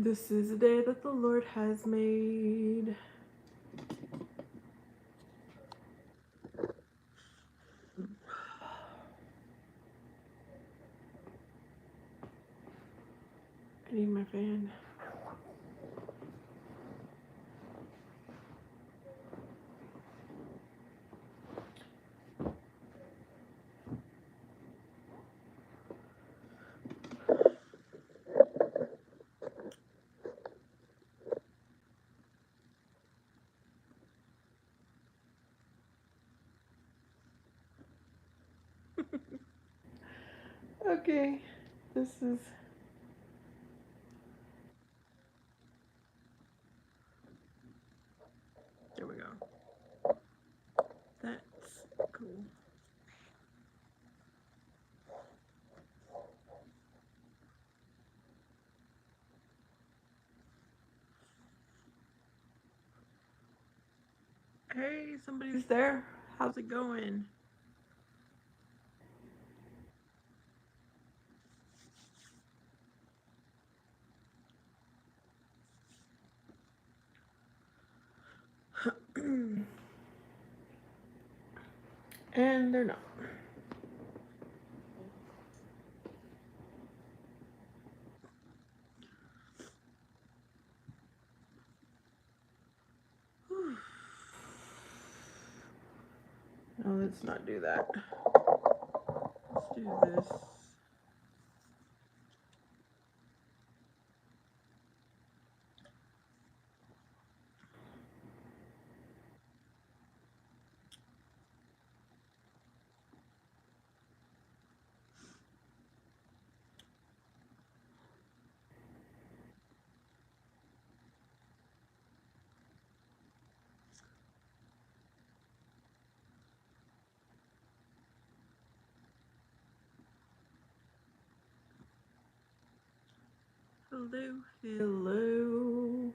This is the day that the Lord has made. I need my fan. Okay, this is. There we go. That's cool. Hey, somebody's there. How's it going? And they're not. No, let's not do that. Let's do this. Hello, hello.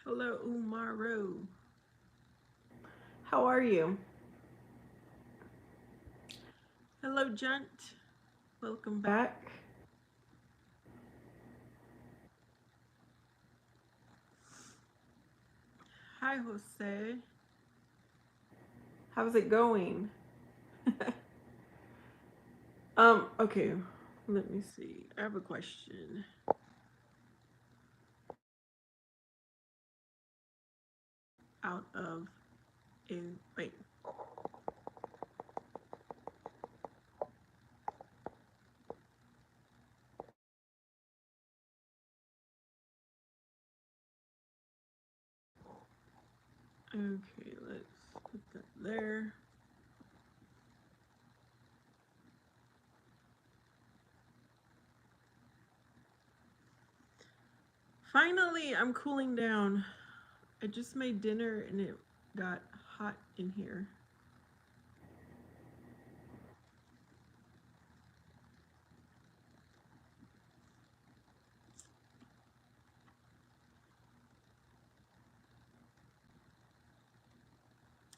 Hello, Umaru. How are you? Hello, Junt. Welcome back. Hi, Jose. How's it going? Okay. Let me see. I have a question. Out of in wait. Okay, let's put that there. Finally, I'm cooling down. I just made dinner and it got hot in here.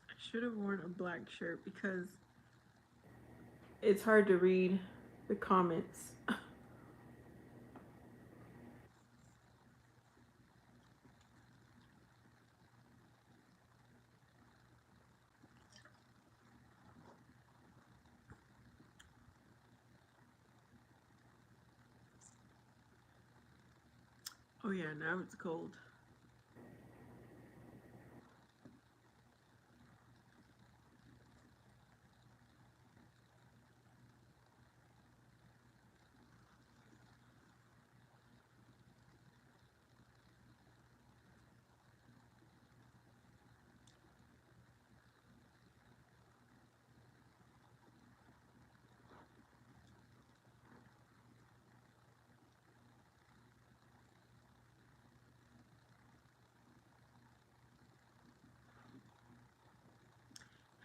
I should have worn a black shirt because it's hard to read the comments. Oh yeah, now it's cold.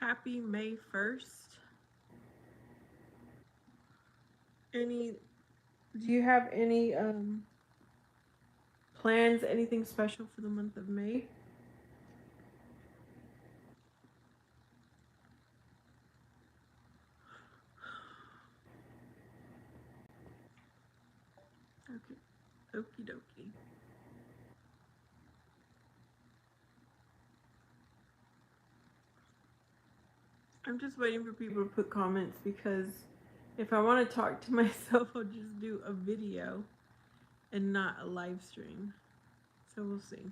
Happy May 1st. Any do you have any plans? Anything special for the month of May? Okay. Okie dokie. I'm just waiting for people to put comments because if I want to talk to myself, I'll just do a video and not a live stream. So we'll see.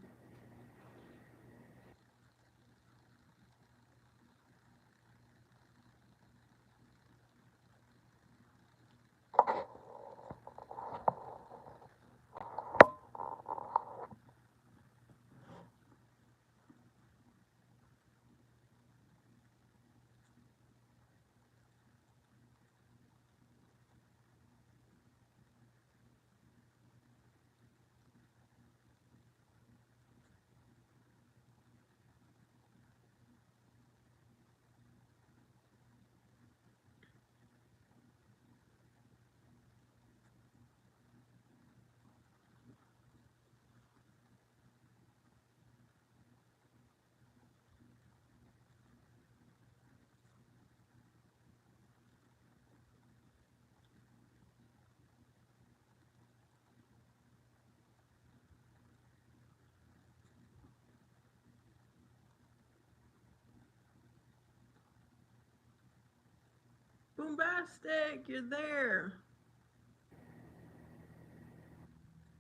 Boombastic, you're there.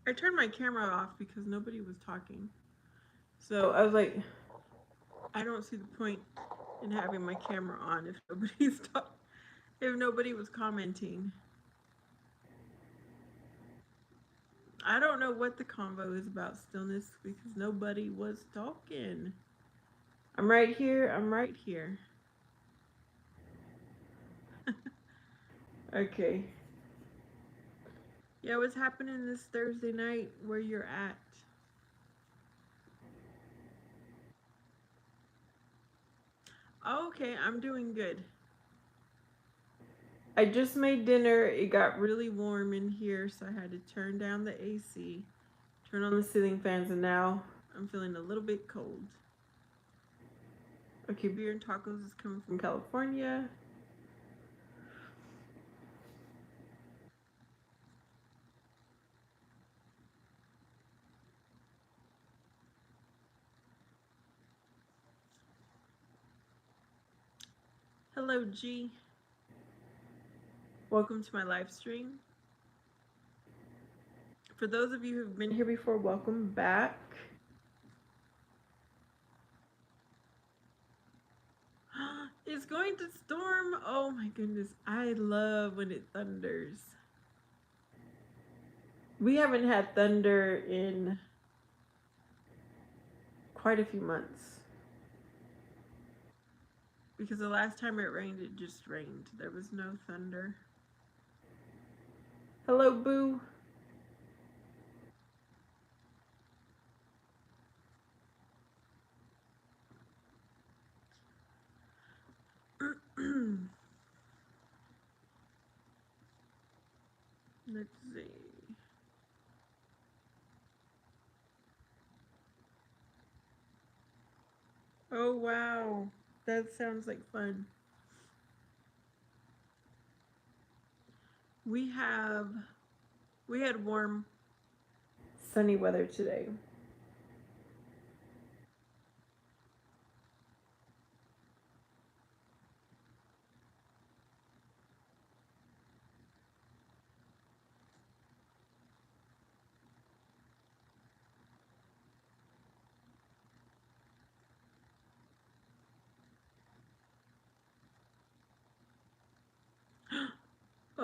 I turned my camera off because nobody was talking. So I was like, I don't see the point in having my camera on if if nobody was commenting. I don't know what the convo is about stillness because nobody was talking. I'm right here. I'm right here. Okay. Yeah, what's happening this Thursday night where you're at? Oh, okay, I'm doing good. I just made dinner. It got really warm in here, so I had to turn down the AC, turn on the ceiling fans, and now I'm feeling a little bit cold. Okay, beer and tacos is coming from California. Hello, G. Welcome to my live stream. For those of you who've been here before, welcome back. It's going to storm. Oh my goodness. I love when it thunders. We haven't had thunder in quite a few months. Because the last time it rained, it just rained. There was no thunder. Hello, Boo. Let's see. Oh, wow. That sounds like fun. We had warm, sunny weather today.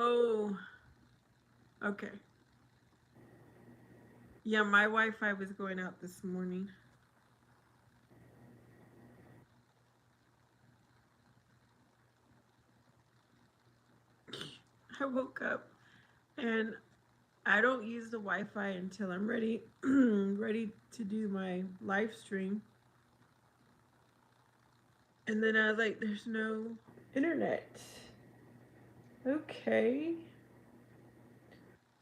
Oh, okay. Yeah, my Wi-Fi was going out this morning. I woke up and I don't use the Wi-Fi until I'm ready ready to do my live stream. And then I was like, there's no internet. Okay.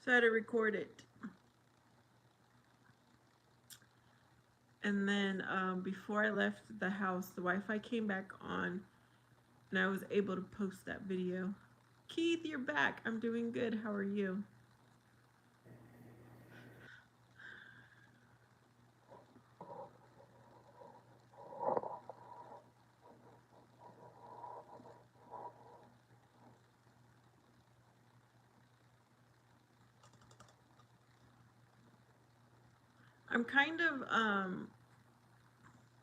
So I had to record it. And then before I left the house, the Wi-Fi came back on, and I was able to post that video. Keith, you're back. I'm doing good. How are you? I'm kind of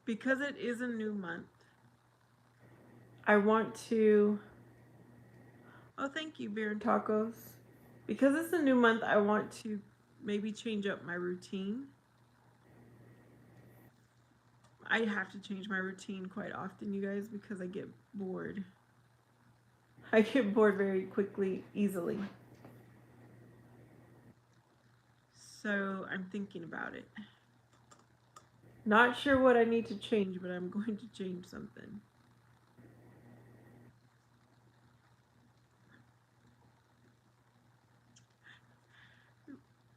because it is a new month. I want to. Oh, thank you, Beer and Tacos. Because it's a new month, I want to maybe change up my routine. I have to change my routine quite often, you guys, because I get bored. I get bored very quickly, easily. So I'm thinking about it. Not sure what I need to change, but I'm going to change something.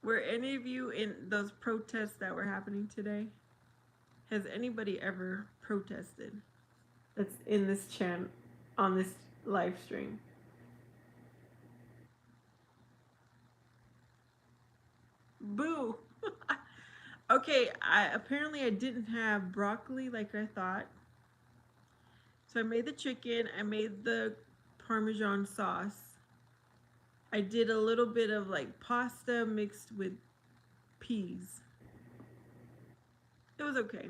Were any of you in those protests that were happening today? Has anybody ever protested that's in this channel, on this live stream? Boo! Okay, apparently I didn't have broccoli like I thought. So I made the chicken, I made the Parmesan sauce. I did a little bit of like pasta mixed with peas. It was okay.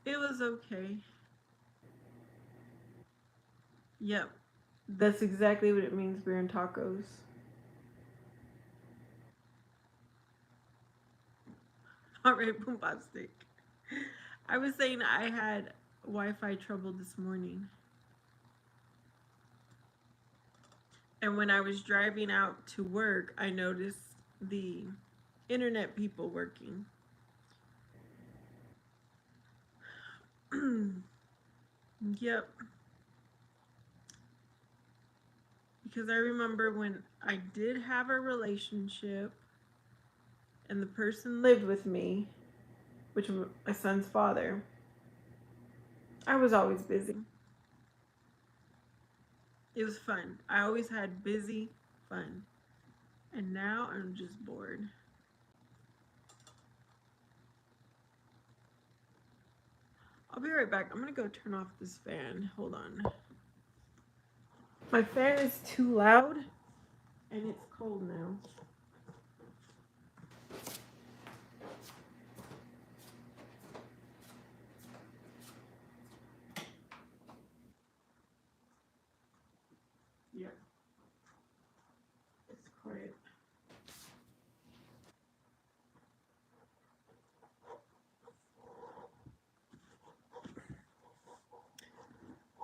It was okay. Yep. That's exactly what it means, beer and tacos. All right, bombastic. I was saying I had Wi-Fi trouble this morning. And when I was driving out to work, I noticed the internet people working. Yep. Because I remember when I did have a relationship and the person lived with me, which was my son's father, I was always busy. It was fun. I always had busy fun. And now I'm just bored. I'll be right back. I'm going to go turn off this fan. Hold on. My fan is too loud and it's cold now. Yeah. It's quiet.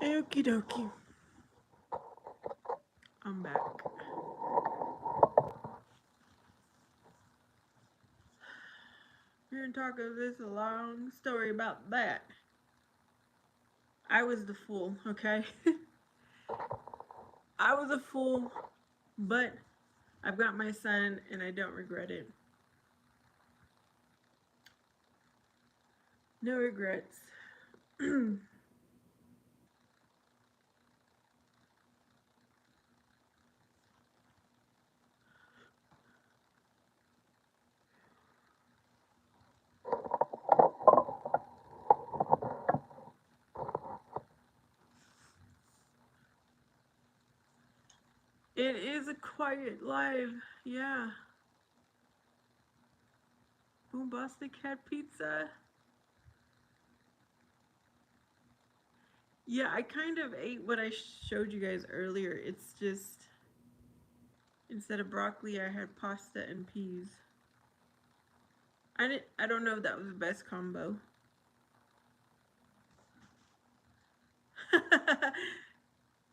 Okie dokie. I'm back. Beer and tacos is a long story about that. I was the fool, okay? I was a fool, but I've got my son and I don't regret it. No regrets. It is a quiet life, yeah. Boombastic had pizza. Yeah, I kind of ate what I showed you guys earlier. It's just, instead of broccoli, I had pasta and peas. I don't know if that was the best combo.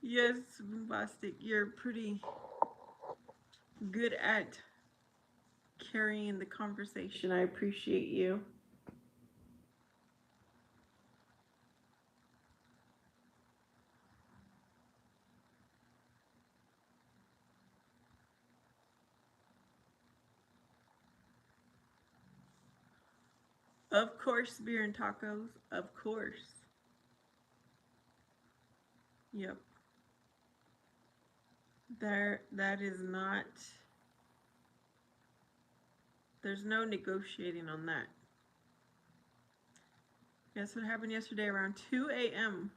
Yes, Boombastic, you're pretty good at carrying the conversation. I appreciate you. Of course, beer and tacos. Of course. Yep. That is not, there's no negotiating on that. Guess what happened yesterday around 2 a.m.?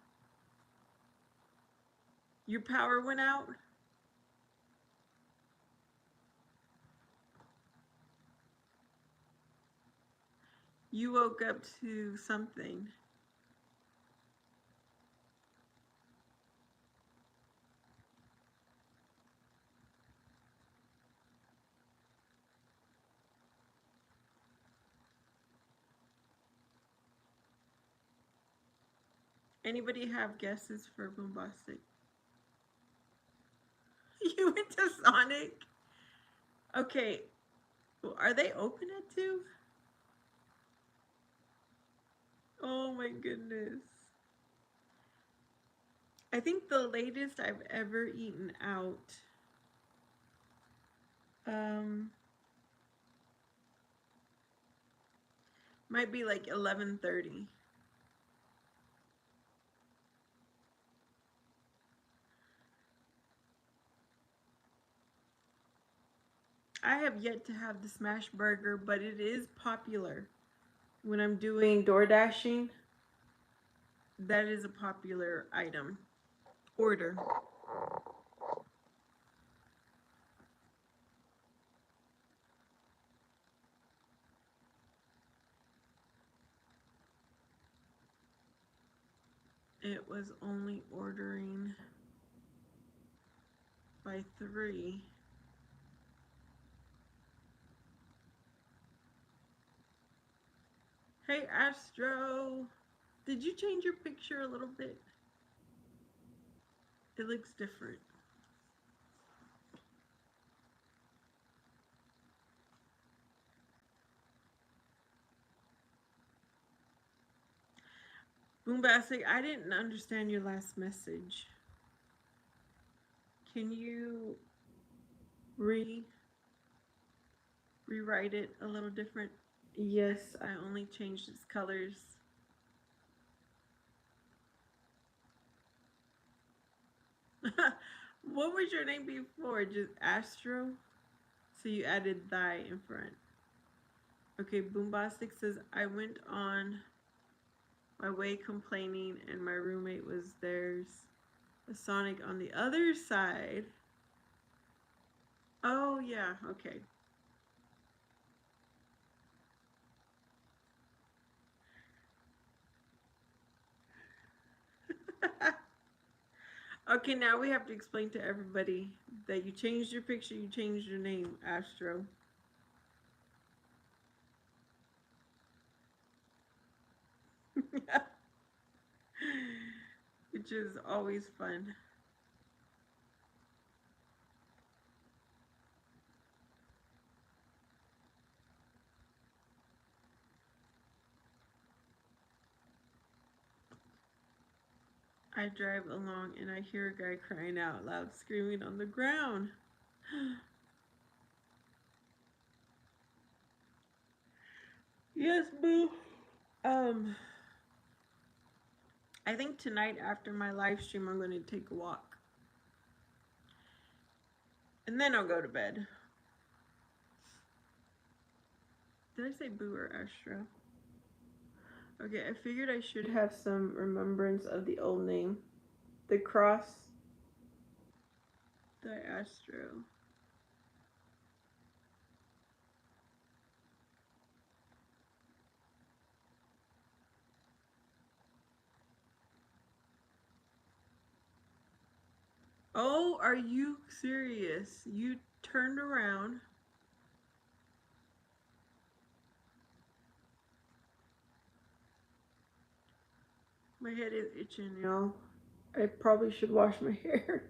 Your power went out? You woke up to something. Anybody have guesses for Boombastic? You went to Sonic? Okay. Well, are they open at 2? Oh my goodness. I think the latest I've ever eaten out might be like 11:30. I have yet to have the smash burger, but it is popular. When I'm doing door dashing, that is a popular item. Order. It was only ordering by 3. Hey Astro, did you change your picture a little bit? It looks different. Boombastic, I didn't understand your last message. Can you rewrite it a little different? Yes, I only changed its colors. What was your name before? Just Astro? So you added thy in front. Okay, Boombastic says, I went on my way complaining and my roommate was there's a Sonic on the other side. Oh, yeah, okay. Okay, now we have to explain to everybody that you changed your picture, you changed your name, Astro. Which is always fun. I drive along and I hear a guy crying out loud, screaming on the ground. Yes, boo. I think tonight after my live stream, I'm going to take a walk. And then I'll go to bed. Did I say boo or Astro? Okay, I figured I should have some remembrance of the old name. The cross. The Astro. Oh, are you serious? You turned around. My head is itching, y'all. I probably should wash my hair.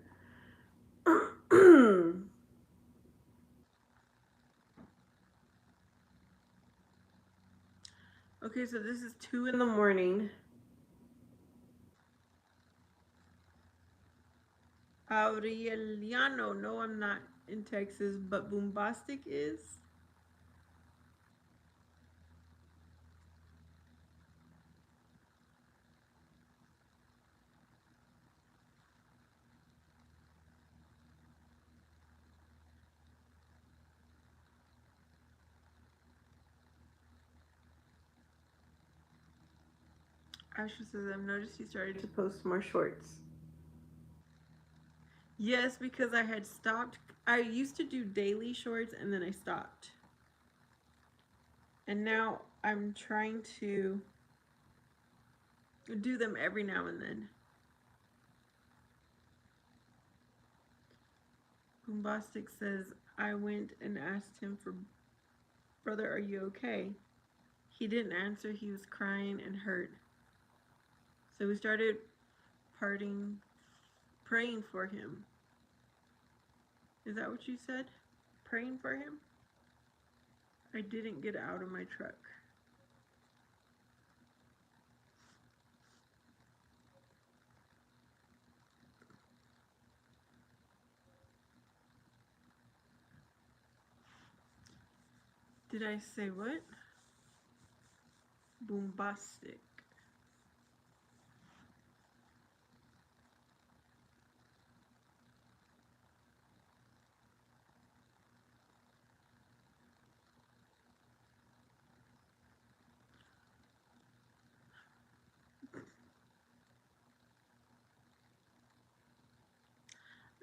Okay, so this is 2 in the morning. Aureliano, no, I'm not in Texas, but Boombastic is. Asher says, I've noticed you started to post more shorts. Yes, because I had stopped. I used to do daily shorts and then I stopped. And now I'm trying to do them every now and then. Boombastic says, I went and asked him for, brother, are you okay? He didn't answer. He was crying and hurt. So we started praying for him. Is that what you said? Praying for him? I didn't get out of my truck. Did I say what? Boombastic.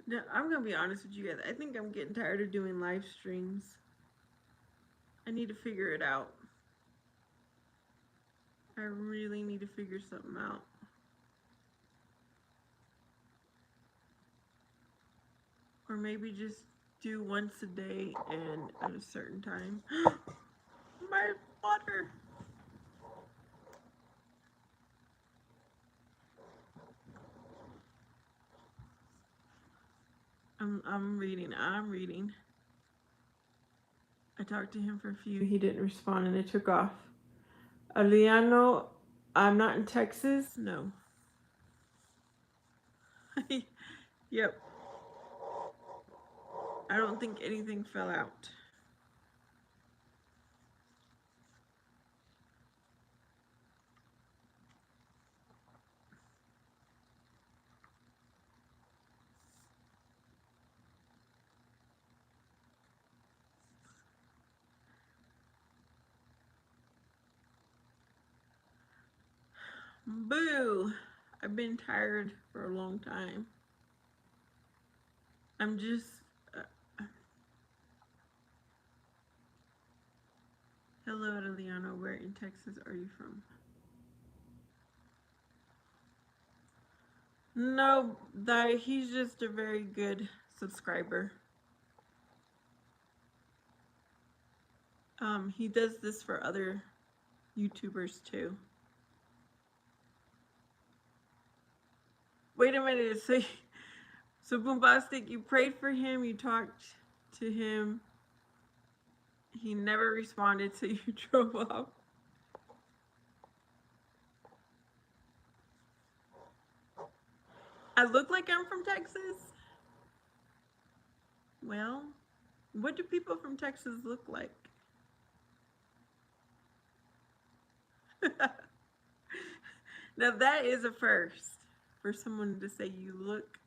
No, I'm gonna be honest with you guys. I think I'm getting tired of doing live streams. I need to figure it out. I really need to figure something out. Or maybe just do once a day and at a certain time. My water. I'm reading. I talked to him for a few. He didn't respond and it took off. Aliano, I'm not in Texas. No. Yep. I don't think anything fell out. Boo! I've been tired for a long time. I'm just. Hello, Adeliano. Where in Texas are you from? No, he's just a very good subscriber. He does this for other YouTubers too. Wait a minute. So Boombastic, you prayed for him. You talked to him. He never responded, so you drove off. I look like I'm from Texas. Well, what do people from Texas look like? Now that is a first for someone to say you look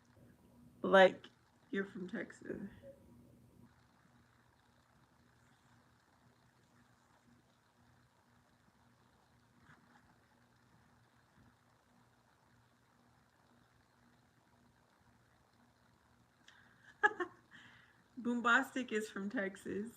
like you're from Texas. Boombastic is from Texas.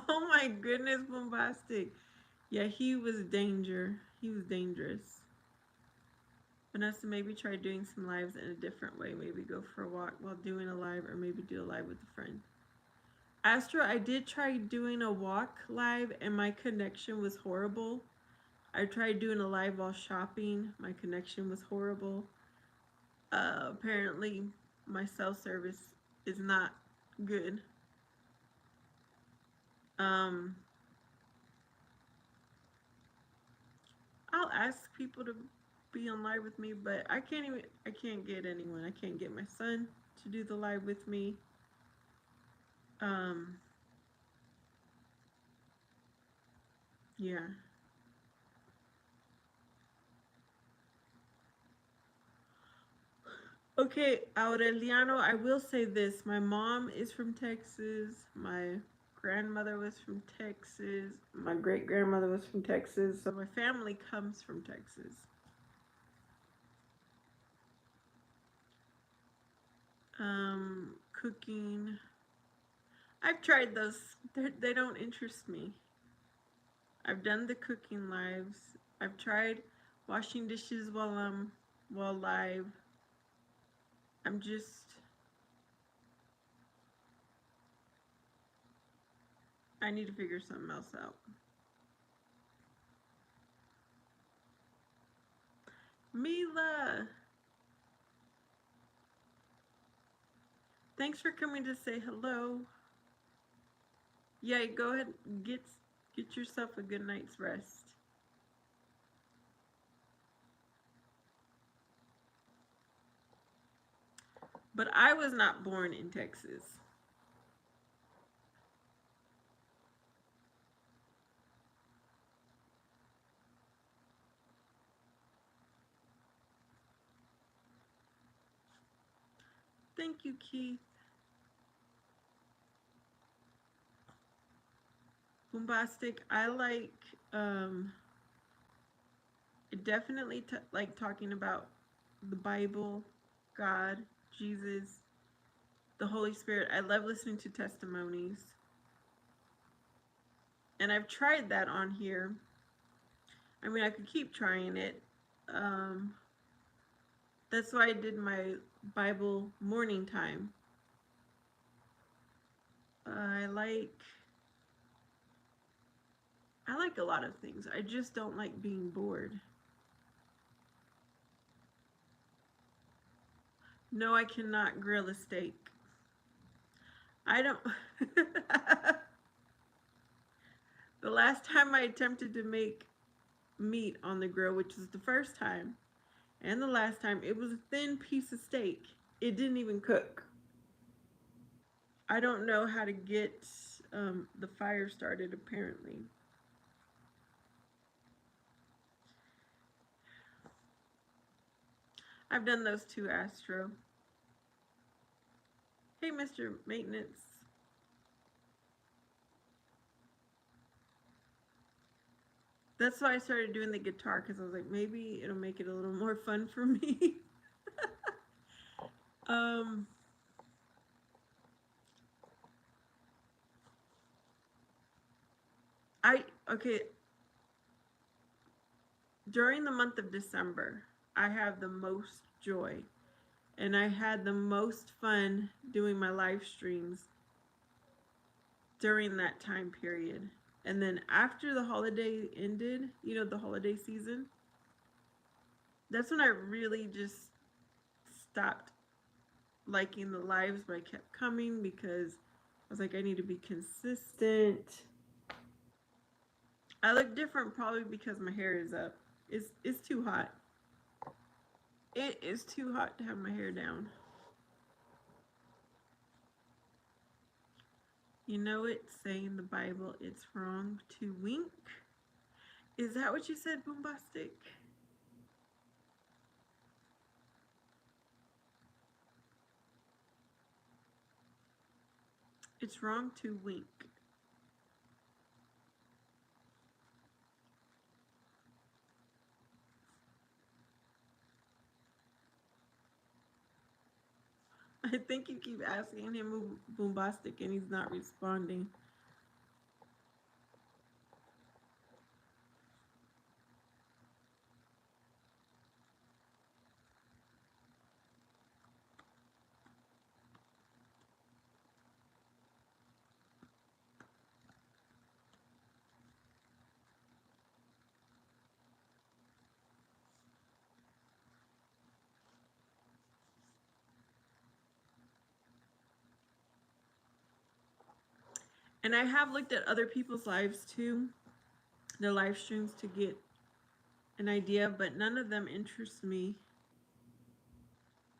Oh my goodness, Boombastic. Yeah, he was He was dangerous. Vanessa, maybe try doing some lives in a different way. Maybe go for a walk while doing a live, or maybe do a live with a friend. Astro, I did try doing a walk live and my connection was horrible. I tried doing a live while shopping. My connection was horrible. Apparently, my cell service is not good. Um, I'll ask people to be on live with me, but I can't get anyone. I can't get my son to do the live with me. Um, Yeah. Okay, Aureliano, I will say this. My mom is from Texas. My grandmother was from Texas. My great grandmother was from Texas. So my family comes from Texas. Cooking. I've tried those. They don't interest me. I've done the cooking lives. I've tried washing dishes while live. I'm just I need to figure something else out. Mila, thanks for coming to say hello. Yeah, go ahead and get yourself a good night's rest. But I was not born in Texas. Thank you, Keith. Bombastic. I um definitely like talking about the Bible, God, Jesus, the Holy Spirit. I love listening to testimonies. And I've tried that on here. I mean, I could keep trying it. Um, that's why I did my Bible morning time. I like I like a lot of things. I just don't like being bored. No, I cannot grill a steak. I don't. The last time I attempted to make meat on the grill, which was the first time, and the last time, it was a thin piece of steak. It didn't even cook. I don't know how to get the fire started, apparently. I've done those too, Astro. Hey, Mr. Maintenance. That's why I started doing the guitar, because I was like, maybe it'll make it a little more fun for me. um, okay, during the month of December, I have the most joy, and I had the most fun doing my live streams during that time period. And then after the holiday ended, the holiday season, that's when I really just stopped liking the lives, but I kept coming because I was like, I need to be consistent. I look different probably because my hair is up. It's too hot. It is too hot to have my hair down. You know it saying in the Bible it's wrong to wink. Is that what you said, Boombastic? It's wrong to wink. I think you keep asking him Boombastic and he's not responding. And I have looked at other people's lives too, their live streams to get an idea, but none of them interest me.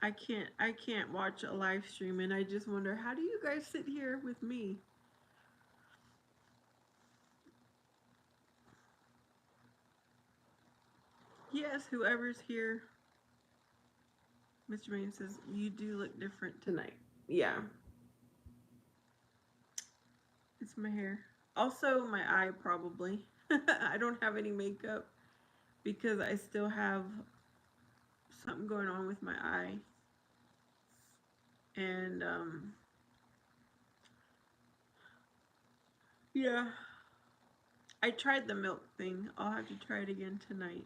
I can't watch a live stream and I just wonder, how do you guys sit here with me? Plus, whoever's here, Mr. Main says, you do look different tonight. Yeah. It's my hair. Also, my eye, probably. I don't have any makeup because I still have something going on with my eye. And, yeah. I tried the milk thing. I'll have to try it again tonight.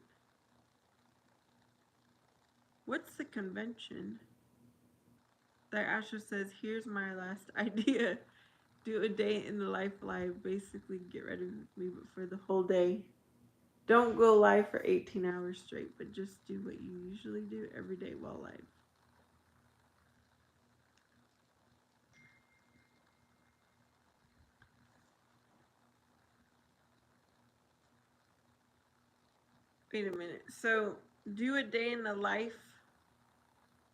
What's the convention? That Asher says, here's my last idea. Do a day in the life live. Basically, get ready to leave it for the whole day. Don't go live for 18 hours straight, but just do what you usually do every day while live. Wait a minute. So, do a day in the life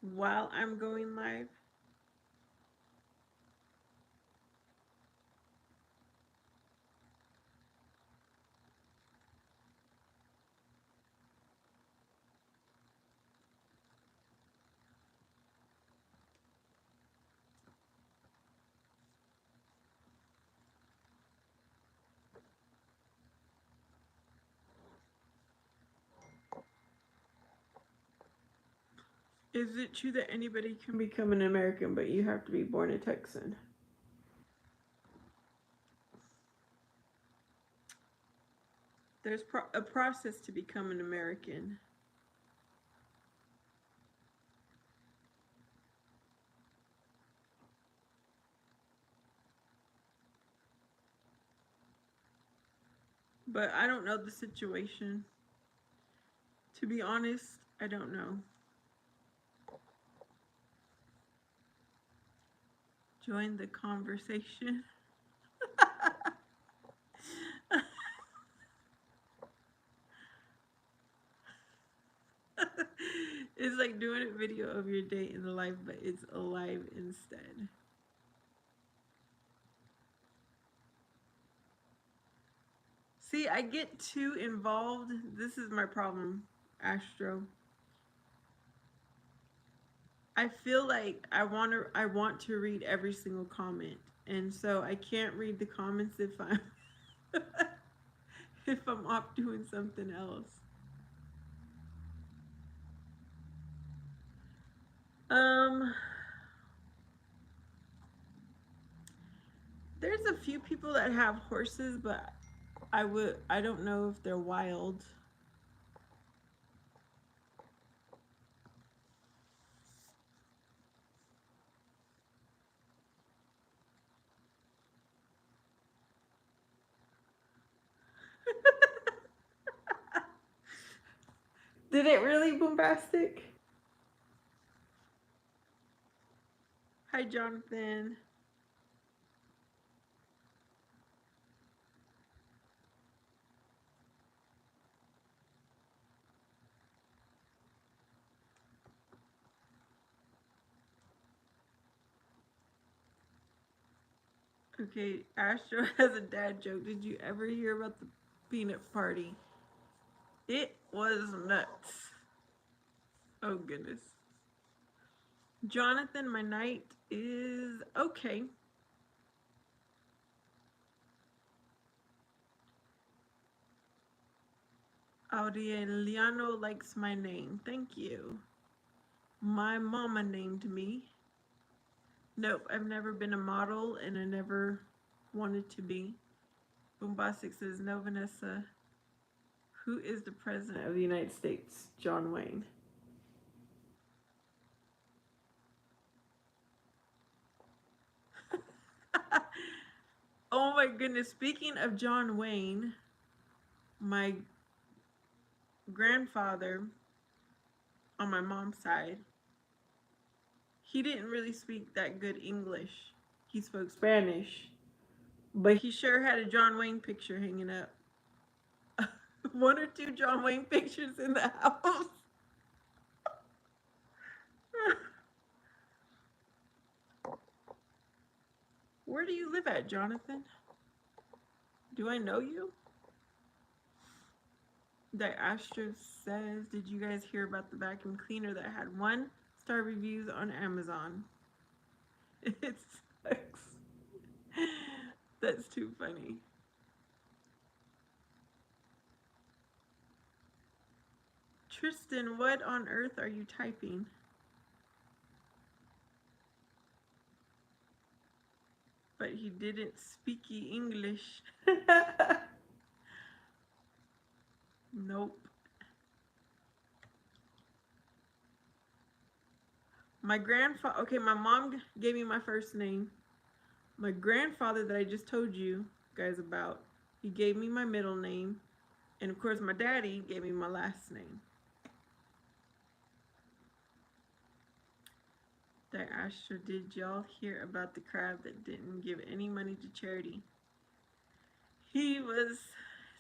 while I'm going live? Is it true that anybody can become an American, but you have to be born a Texan? There's a process to become an American. But I don't know the situation. To be honest, I don't know. Join the conversation. It's like doing a video of your day in the life, but it's alive instead. See, I get too involved. This is my problem, Astro. I feel like I want to read every single comment, and so I can't read the comments if I'm if I'm off doing something else. There's a few people that have horses, but I don't know if they're wild. Did it really, Bombastic? Hi, Jonathan. Okay, Astro has a dad joke. Did you ever hear about the peanut party? It was nuts. Oh, goodness. Jonathan, my night is okay. Aureliano likes my name. Thank you. My mama named me. Nope, I've never been a model and I never wanted to be. Bombastic says, no, Vanessa. Who is the president of the United States? John Wayne. Oh my goodness. Speaking of John Wayne, my grandfather on my mom's side, he didn't really speak that good English. He spoke Spanish, but he sure had a John Wayne picture hanging up. One or two John Wayne pictures in the house. Where do you live at, Jonathan? Do I know you? The Astro says, did you guys hear about the vacuum cleaner that had 1-star reviews on Amazon? It sucks. That's too funny. Tristan, what on earth are you typing? But he didn't speak English. Nope. My grandfather, okay, my mom gave me my first name. My grandfather that I just told you guys about, he gave me my middle name. And of course, my daddy gave me my last name. That Astra, did y'all hear about the crab that didn't give any money to charity? He was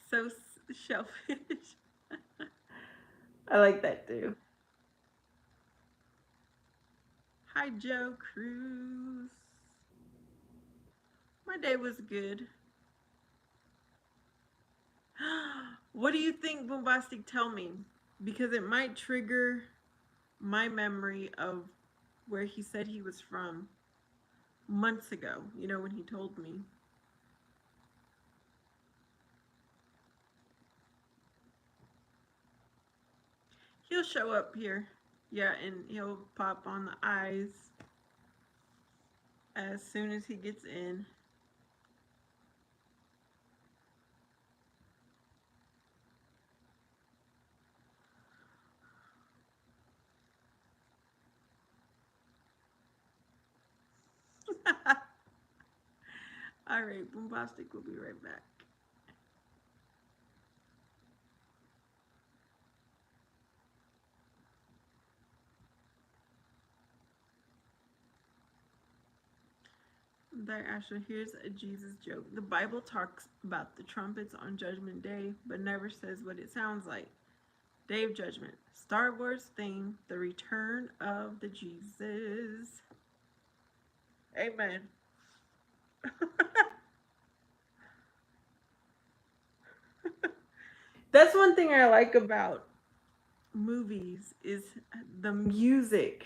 so selfish. I like that too. Hi, Joe Cruz. My day was good. What do you think, Boombastic? Tell me. Because it might trigger my memory of where he said he was from months ago, you know, when he told me. He'll show up here. Yeah, and he'll pop on the eyes as soon as he gets in. All right, Boombastic will be right back. There, Ashley, here's a Jesus joke. The Bible talks about the trumpets on Judgment Day, but never says what it sounds like. Day of Judgment. Star Wars theme, the return of the Jesus. Amen. That's one thing I like about movies is the music,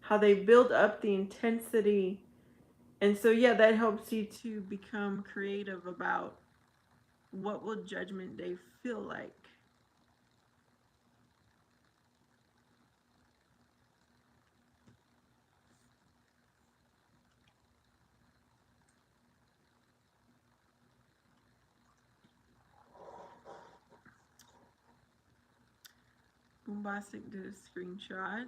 how they build up the intensity. And so yeah, that helps you to become creative about what will Judgment Day feel like. Boombastic did a screenshot.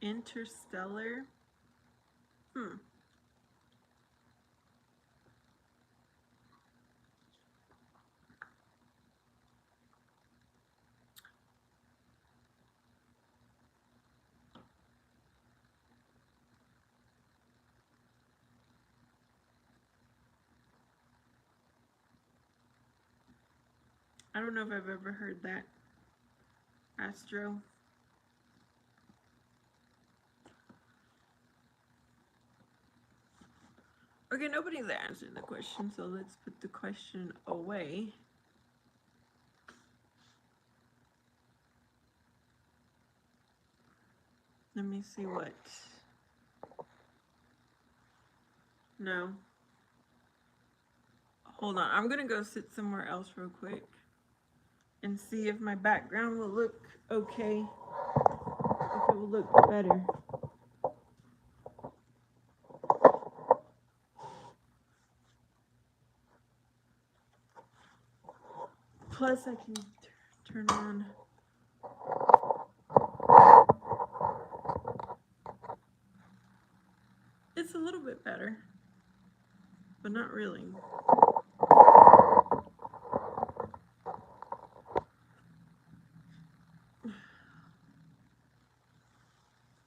Interstellar. Hmm. I don't know if I've ever heard that. Astro. Okay, nobody's answering the question, so let's put the question away. Let me see what. No. Hold on. I'm going to go sit somewhere else real quick and see if my background will look okay. If it will look better. Plus, I can turn on. It's a little bit better, but not really.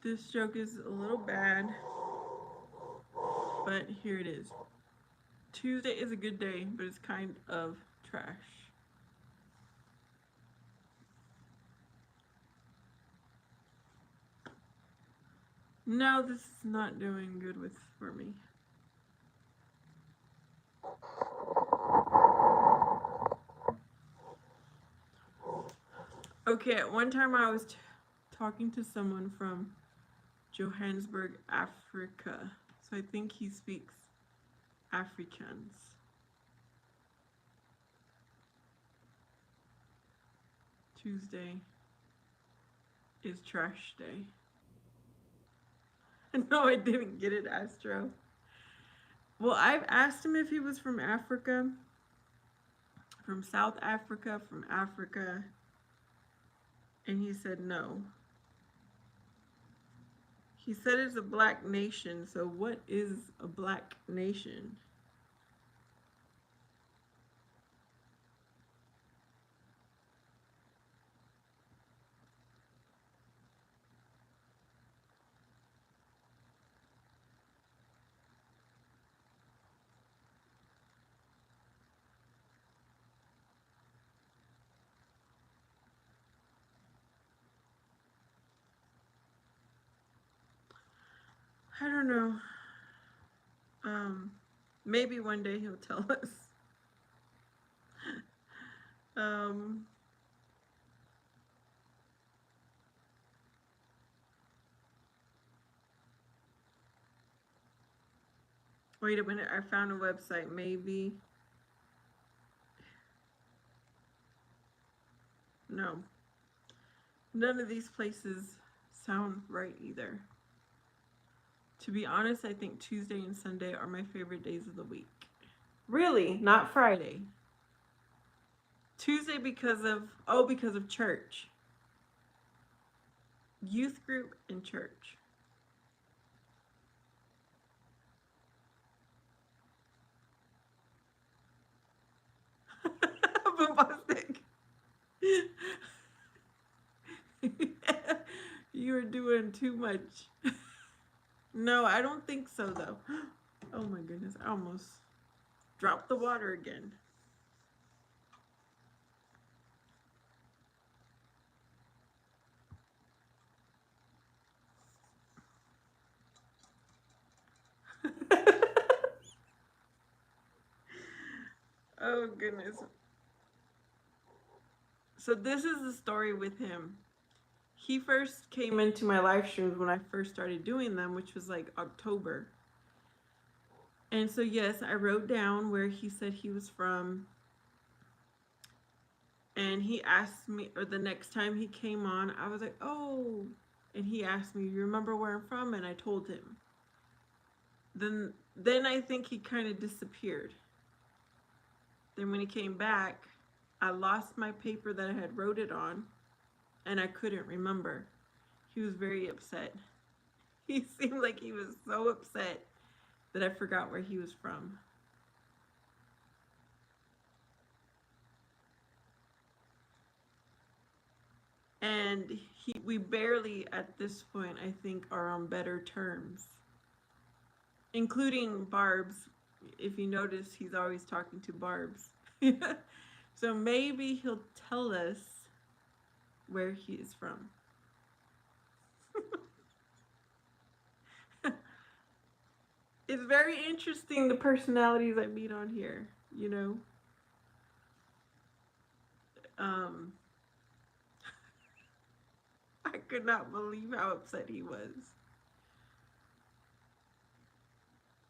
This joke is a little bad, but here it is. Tuesday is a good day, but it's kind of trash. No, this is not doing good with for me. Okay, at one time I was talking to someone from Johannesburg, Africa. So I think he speaks Afrikaans. Tuesday is trash day. No, I didn't get it, Astro. Well, I've asked him if he was from Africa, from South Africa, from Africa, and he said no. He said it's a black nation, so what is a black nation? I don't know. Um, Maybe one day he'll tell us. Um, Wait a minute, I found a website. Maybe. No. None of these places sound right either. To be honest, I think Tuesday and Sunday are my favorite days of the week. Really, not Friday. Tuesday because of church. Youth group and church. Bombastic. You're doing too much. No, I don't think so though. Oh my goodness, I almost dropped the water again. Oh goodness. So this is the story with him. He first came into my live streams when I first started doing them, which was like October. And so yes, I wrote down where he said he was from. And he asked me, or the next time he came on, I was like, "Oh." And he asked me, "You remember where I'm from?" And I told him. Then I think he kind of disappeared. Then when he came back, I lost my paper that I had wrote it on, and I couldn't remember. He was very upset. He seemed like he was so upset that I forgot where he was from. And we barely at this point, I think, are on better terms, including Barb's. If you notice, he's always talking to Barb's. So maybe he'll tell us where he is from. It's very interesting the personalities I meet on here, you know. Um, I could not believe how upset he was.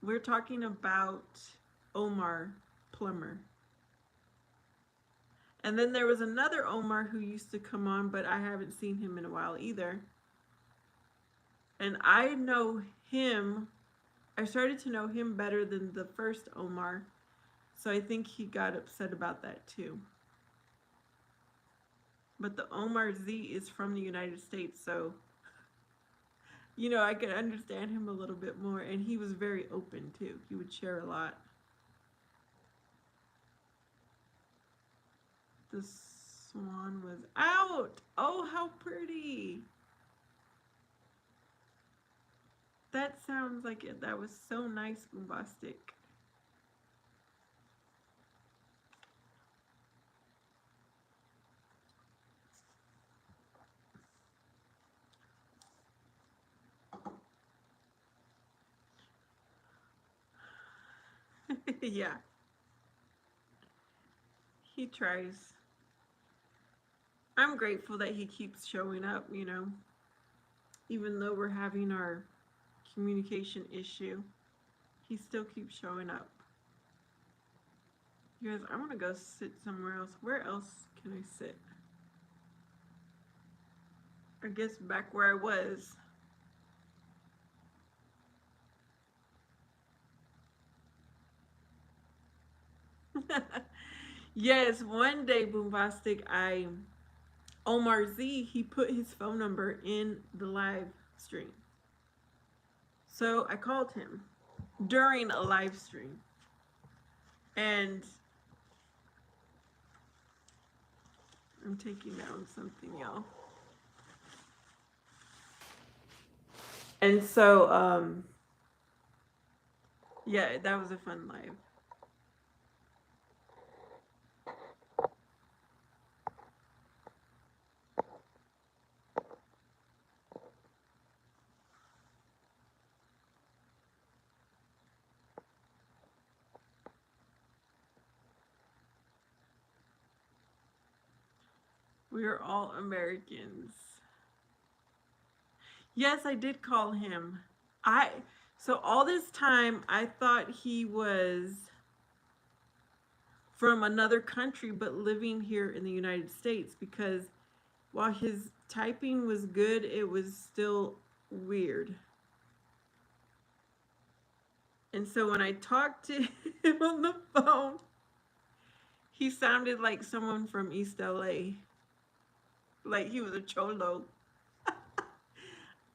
We're talking about Omar Plummer. And then there was another Omar who used to come on, but I haven't seen him in a while either. And I know him, I started to know him better than the first Omar. So I think he got upset about that too. But the Omar Z is from the United States, so you know, I could understand him a little bit more. And he was very open too. He would share a lot. The swan was out. Oh, how pretty. That sounds like it. That was so nice, Bombastic. Yeah, he tries. I'm grateful that he keeps showing up, even though we're having our communication issue, he still keeps showing up. You guys, I want to go sit somewhere else. Where else can I sit? I guess back where I was. Yes, one day, Boombastic, Omar Z, he put his phone number in the live stream. So I called him during a live stream. And I'm taking down something, y'all. And so, yeah, that was a fun live. We are all Americans. Yes, I did call him. I so all this time I thought he was from another country but living here in the United States because while his typing was good, it was still weird. And so when I talked to him on the phone, he sounded like someone from East LA. Like he was a cholo.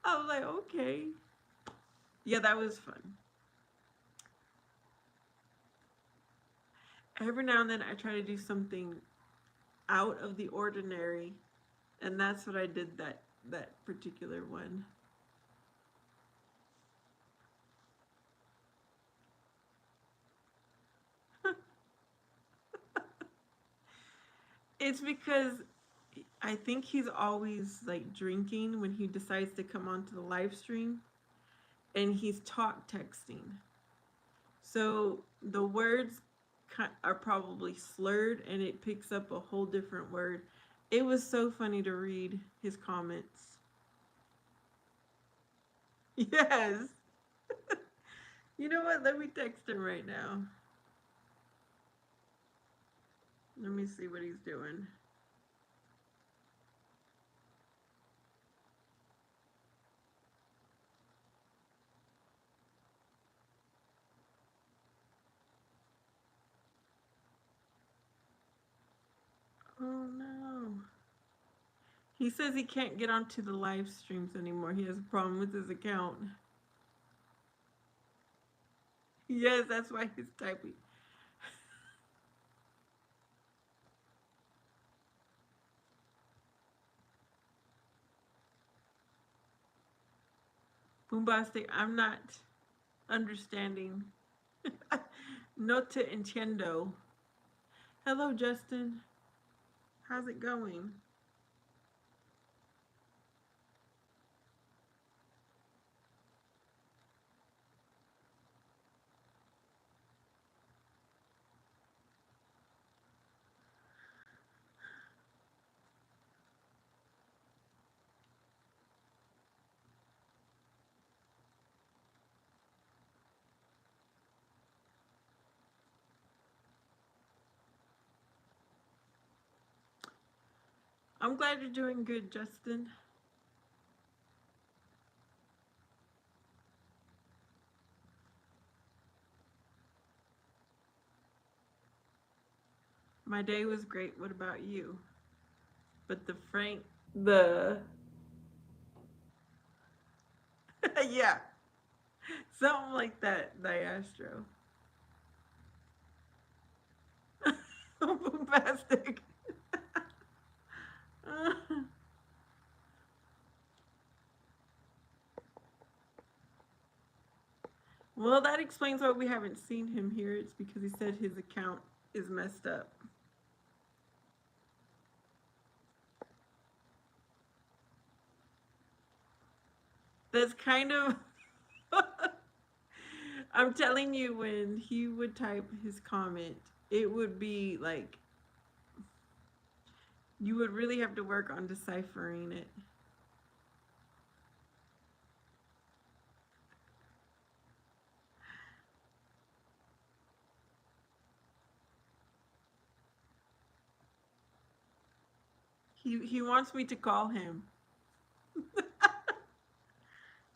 I was like, okay. Yeah, that was fun. Every now and then I try to do something out of the ordinary, and that's what I did that particular one. It's because I think he's always like drinking when he decides to come onto the live stream, and he's talk texting. So the words are probably slurred and it picks up a whole different word. It was so funny to read his comments. Yes. You know what? Let me text him right now. Let me see what he's doing. Oh no. He says he can't get onto the live streams anymore. He has a problem with his account. Yes, that's why he's typing. Boombastic, I'm not understanding. No te entiendo. Hello, Justin. How's it going? I'm glad you're doing good, Justin. My day was great. What about you? But the yeah, something like that, Diastro. Bombastic. Well, that explains why we haven't seen him here. It's because he said his account is messed up. That's kind of. I'm telling you, when he would type his comment, it would be like you would really have to work on deciphering it. He wants me to call him.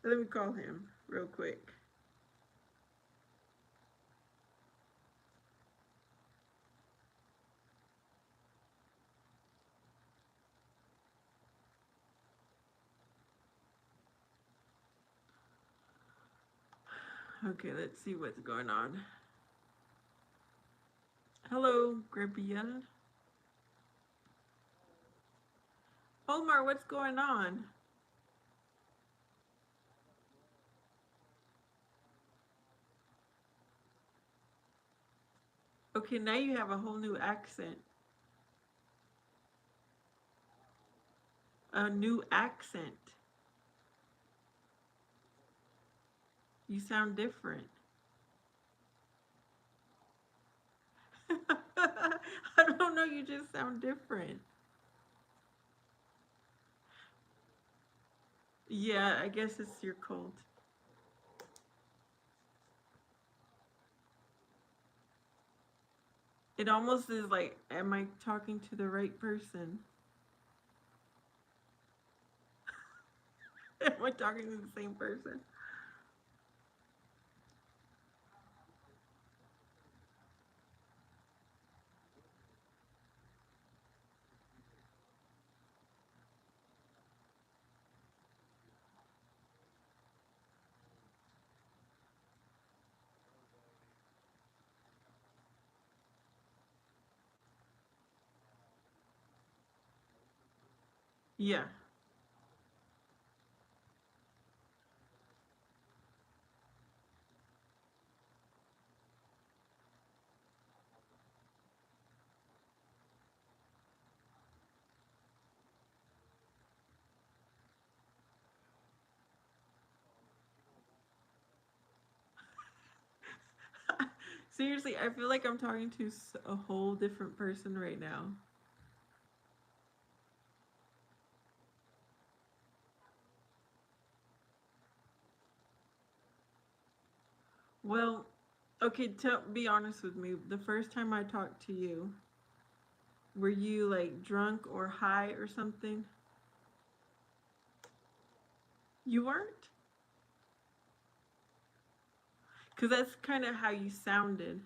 Let me call him real quick. Okay, let's see what's going on. Hello, Gabrielle. Omar, what's going on? Okay, now you have a whole new accent. A new accent. You sound different. I don't know, you just sound different. Yeah, I guess it's your cold. It almost is like, am I talking to the right person? Am I talking to the same person? Yeah. Seriously, I feel like I'm talking to a whole different person right now. Well, okay, be honest with me. The first time I talked to you, were you like drunk or high or something? You weren't? Because that's kind of how you sounded.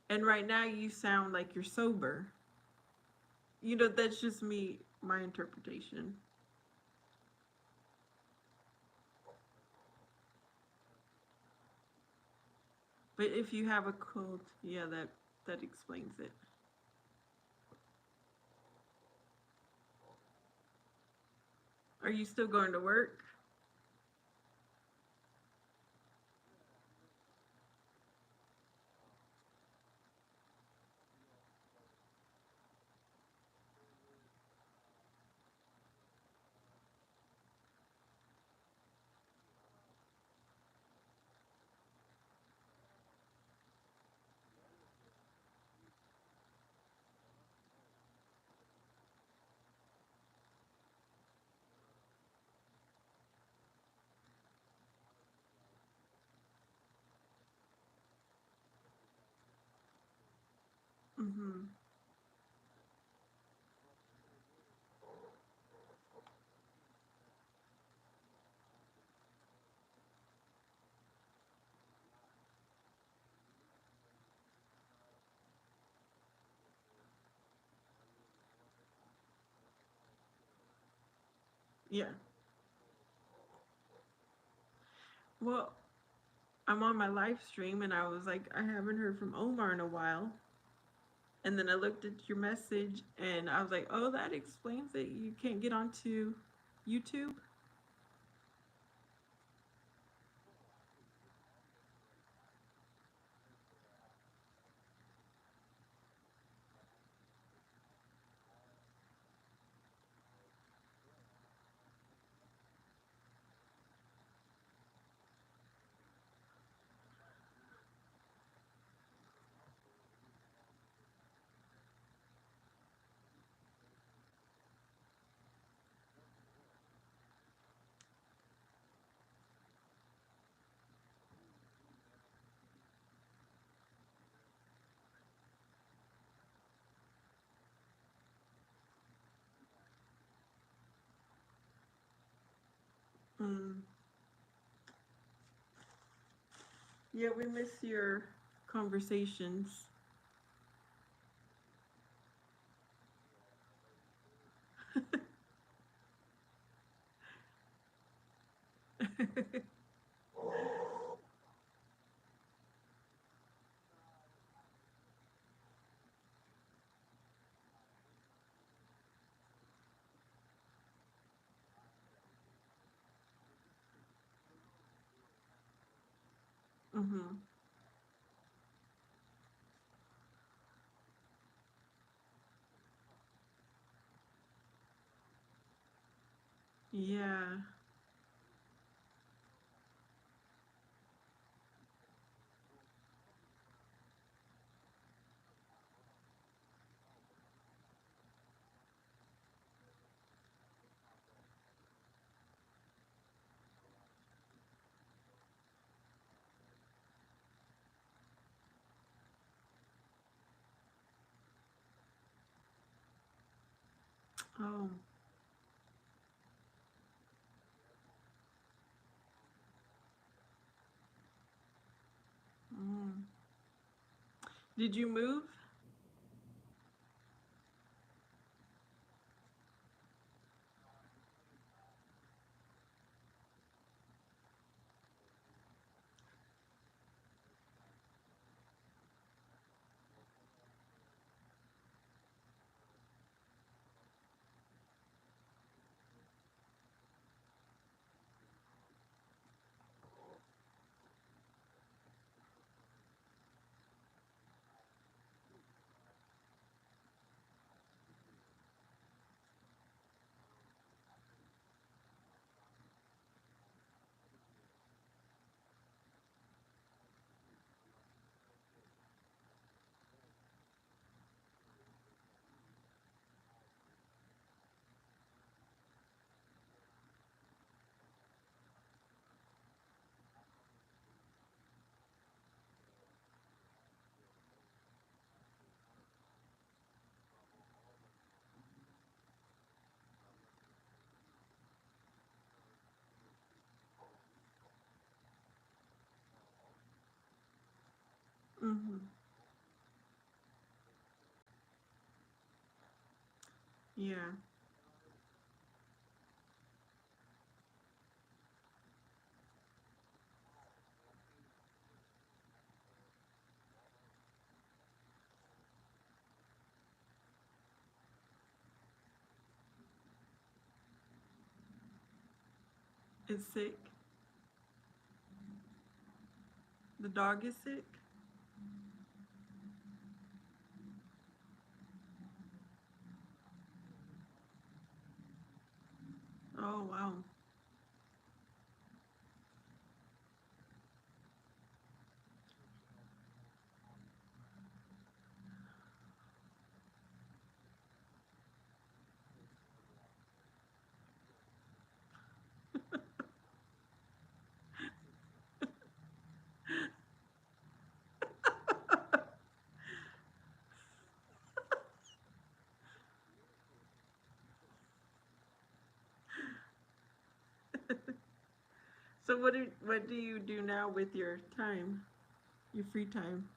And right now you sound like you're sober. You know, that's just me, my interpretation. But if you have a cold, yeah, that explains it. Are you still going to work? Mm-hmm. Yeah. Well, I'm on my live stream and I was like, I haven't heard from Omar in a while. And then I looked at your message and I was like, oh, that explains it. You can't get onto YouTube. Mm. Yeah, we miss your conversations. Mm-hmm. Yeah. Oh. Mm. Did you move? Mm-hmm. Yeah. It's sick. The dog is sick. Oh wow. So what do you do now with your time? Your free time?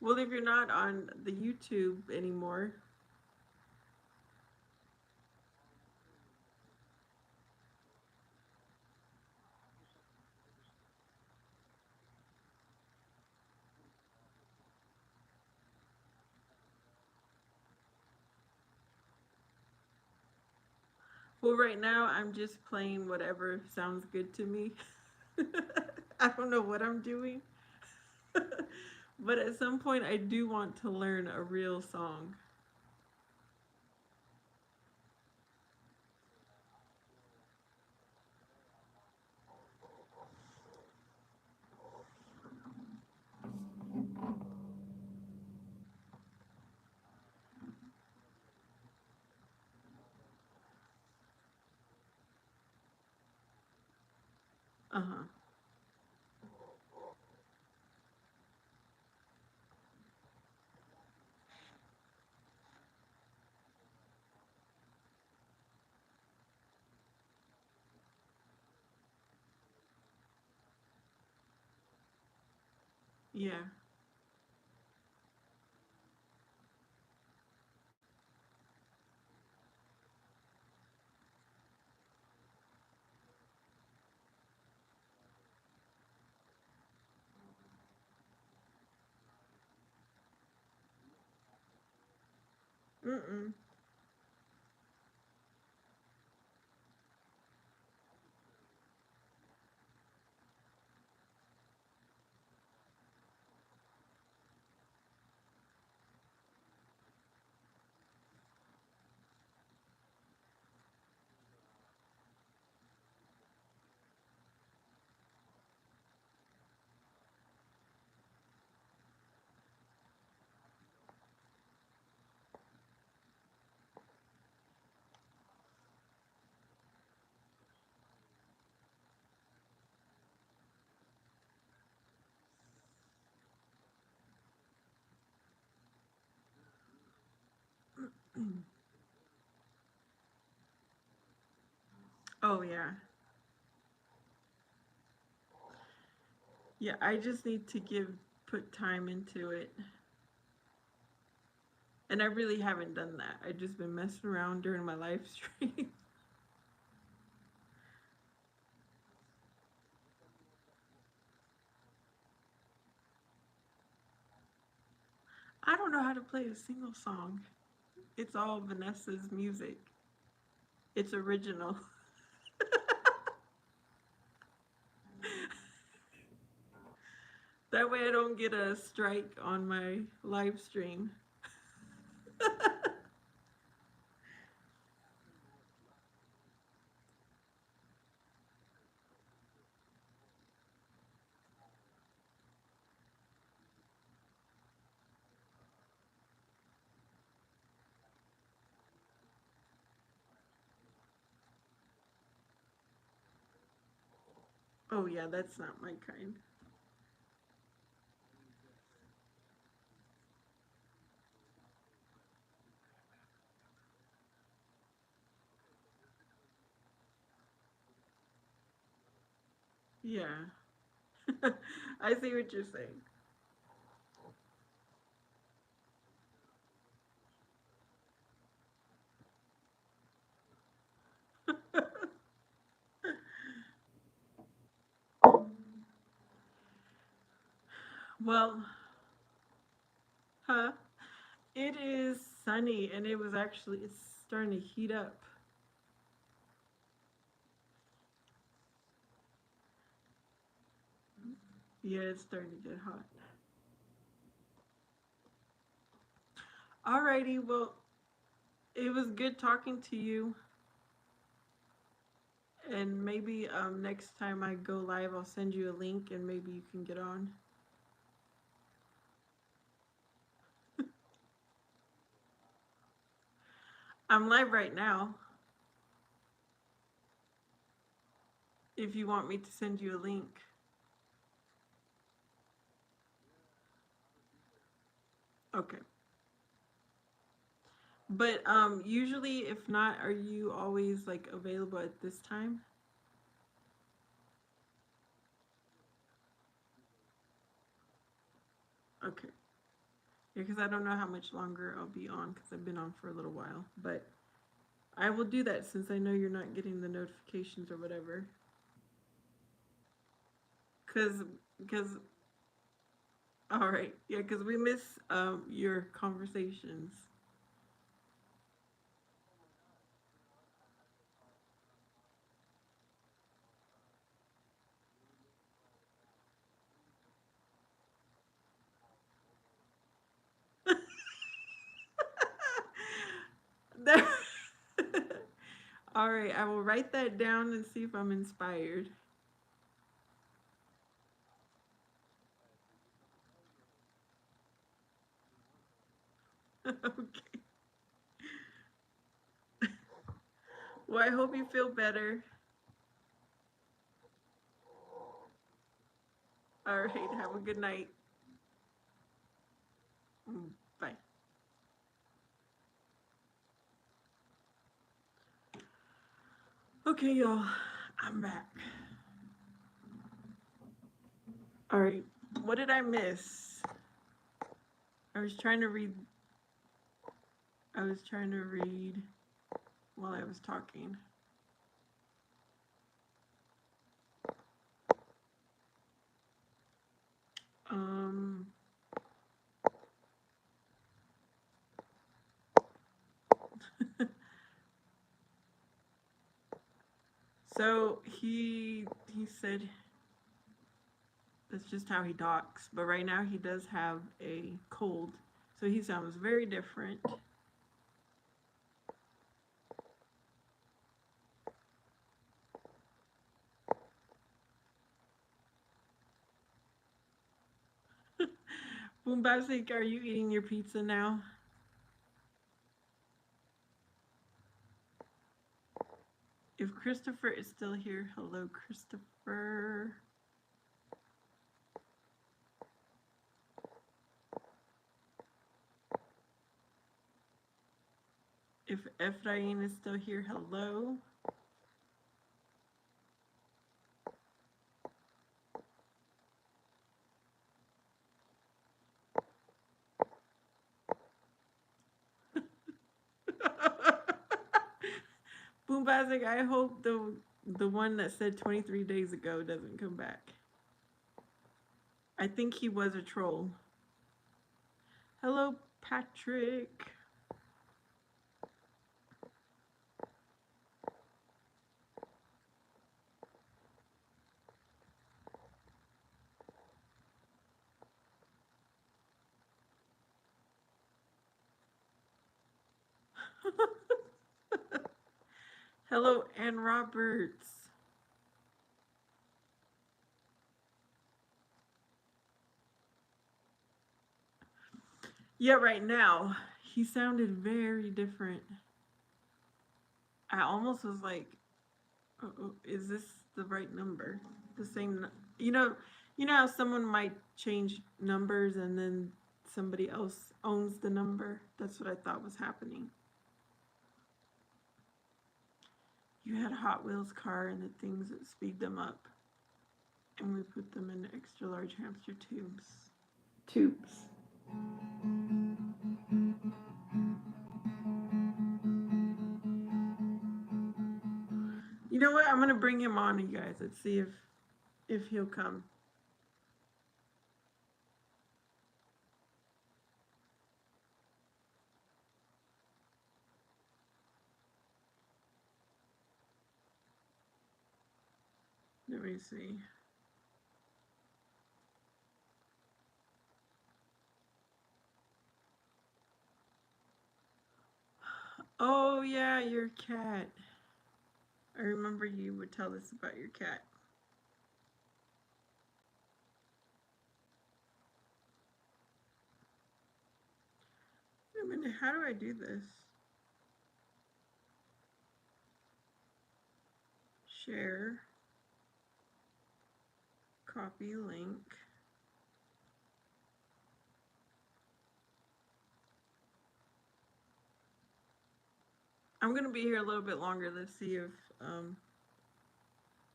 Well, if you're not on the YouTube anymore. Well, right now I'm just playing whatever sounds good to me. I don't know what I'm doing. But at some point I do want to learn a real song. Uh-huh. Yeah. Mm-mm. Oh yeah. Yeah, I just need to put time into it. And I really haven't done that. I just been messing around during my live stream. I don't know how to play a single song. It's all Vanessa's music. It's original. That way I don't get a strike on my live stream. Oh yeah, that's not my kind. Yeah. I see what you're saying. Well, huh? It is sunny and it's starting to heat up. Yeah, it's starting to get hot. Alrighty, well, it was good talking to you. And maybe next time I go live, I'll send you a link and maybe you can get on. I'm live right now. If you want me to send you a link. Okay. But usually if not, are you always like available at this time? Okay. Yeah, because I don't know how much longer I'll be on because I've been on for a little while. But I will do that since I know you're not getting the notifications or whatever. Because all right, yeah, because we miss your conversations. All right, I will write that down and see if I'm inspired. Okay. Well, I hope you feel better. All right, have a good night. Bye. Okay, y'all, I'm back. All right. What did I miss? I was trying to read. I was trying to read while I was talking. Um. So he said that's just how he talks. But right now he does have a cold, so he sounds very different. Boombastic, are you eating your pizza now? If Christopher is still here, hello, Christopher. If Ephraim is still here, hello. Boombastic, I hope the one that said 23 days ago doesn't come back. I think he was a troll. Hello, Patrick. Hello, Ann Roberts. Yeah, right now, he sounded very different. I almost was like, is this the right number? The same, you know how someone might change numbers and then somebody else owns the number? That's what I thought was happening. You had a Hot Wheels car and the things that speed them up. And we put them in extra large hamster tubes. Tubes. You know what? I'm gonna bring him on, you guys. Let's see if he'll come. Let me see. Oh yeah, your cat. I remember you would tell us about your cat. Wait a minute, how do I do this? Share. Copy link. I'm gonna be here a little bit longer. Let's see if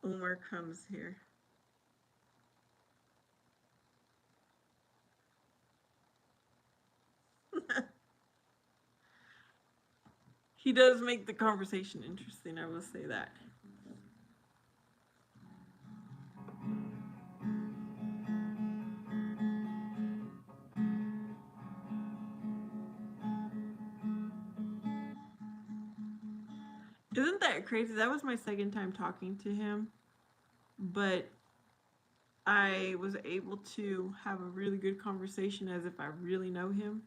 Omar comes here. He does make the conversation interesting, I will say that. Isn't that crazy? That was my second time talking to him, but I was able to have a really good conversation as if I really know him.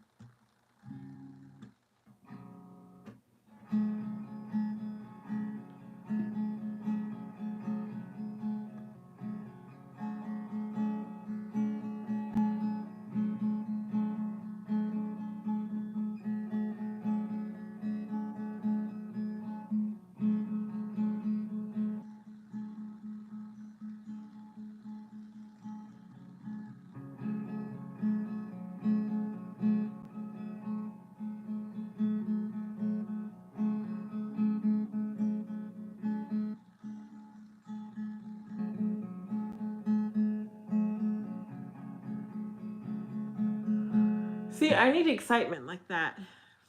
See, I need excitement like that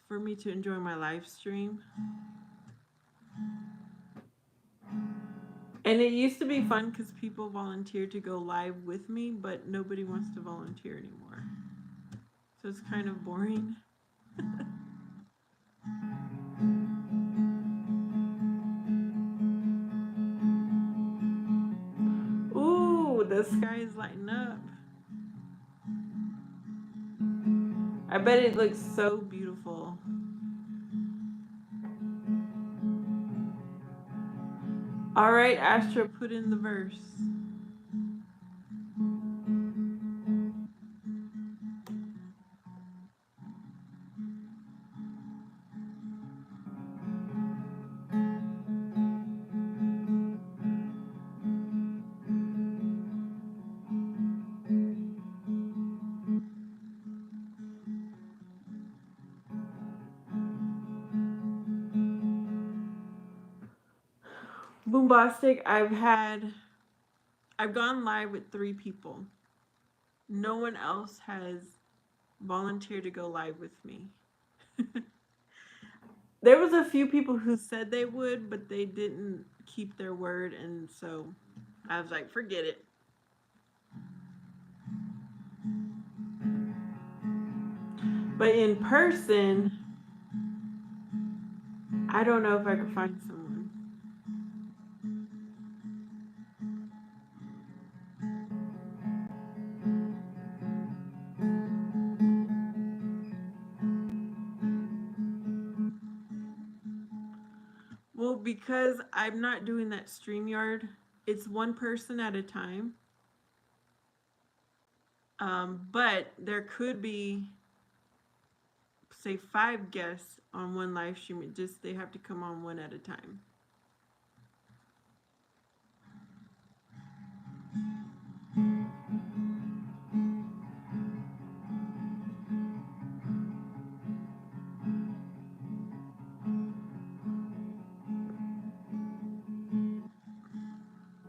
for me to enjoy my live stream. And it used to be fun because people volunteered to go live with me, but nobody wants to volunteer anymore. So it's kind of boring. Ooh, the sky is lighting up. I bet it looks so beautiful. All right, Astra, put in the verse. Boombastic, I've gone live with 3 people. No one else has volunteered to go live with me. There was a few people who said they would, but they didn't keep their word, and so I was like, forget it. But in person, I don't know if I could find someone. Well, because I'm not doing that StreamYard, it's one person at a time. But there could be, say, 5 guests on one live stream. It just they have to come on one at a time.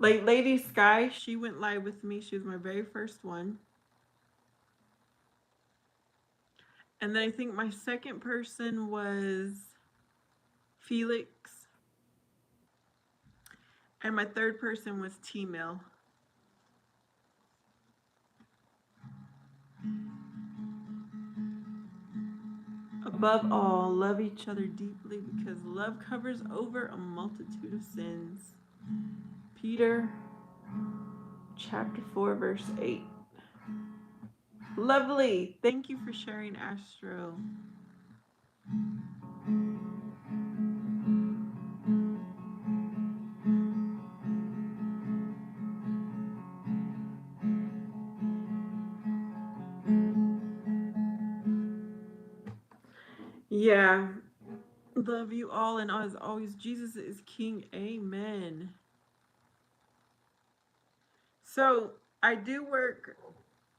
Like Lady Sky, she went live with me. She was my very first one. And then I think my second person was Felix. And my third person was T-Mill. Above all, love each other deeply because love covers over a multitude of sins. Peter chapter 4, verse 8. Lovely. Thank you for sharing, Astro. Yeah. Love you all, and as always, Jesus is King. Amen. So I do work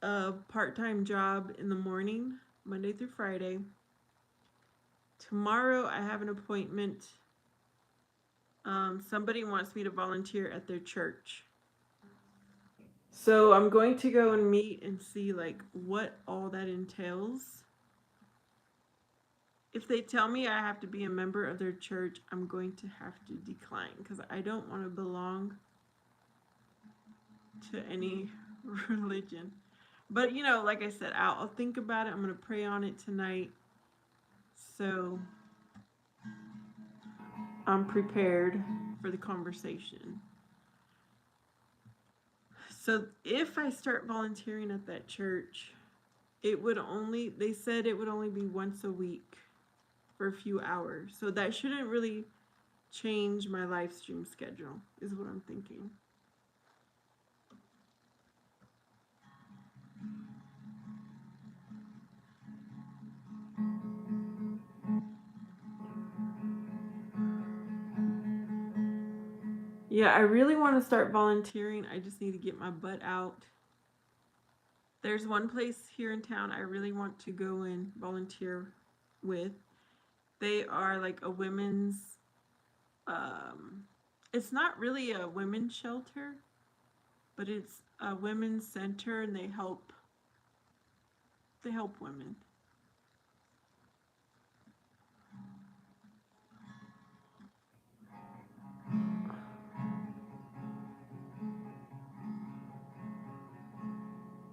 a part-time job in the morning, Monday through Friday. Tomorrow I have an appointment. Somebody wants me to volunteer at their church. So I'm going to go and meet and see like what all that entails. If they tell me I have to be a member of their church, I'm going to have to decline because I don't want to belong to any religion. But you know, like I said, I'll think about it. I'm going to pray on it tonight. So I'm prepared for the conversation. So if I start volunteering at that church, they said it would only be once a week for a few hours. So that shouldn't really change my live stream schedule, is what I'm thinking. Yeah, I really want to start volunteering. I just need to get my butt out. There's one place here in town I really want to go and volunteer with. They are like a women's, it's not really a women's shelter, but it's a women's center, and they help women.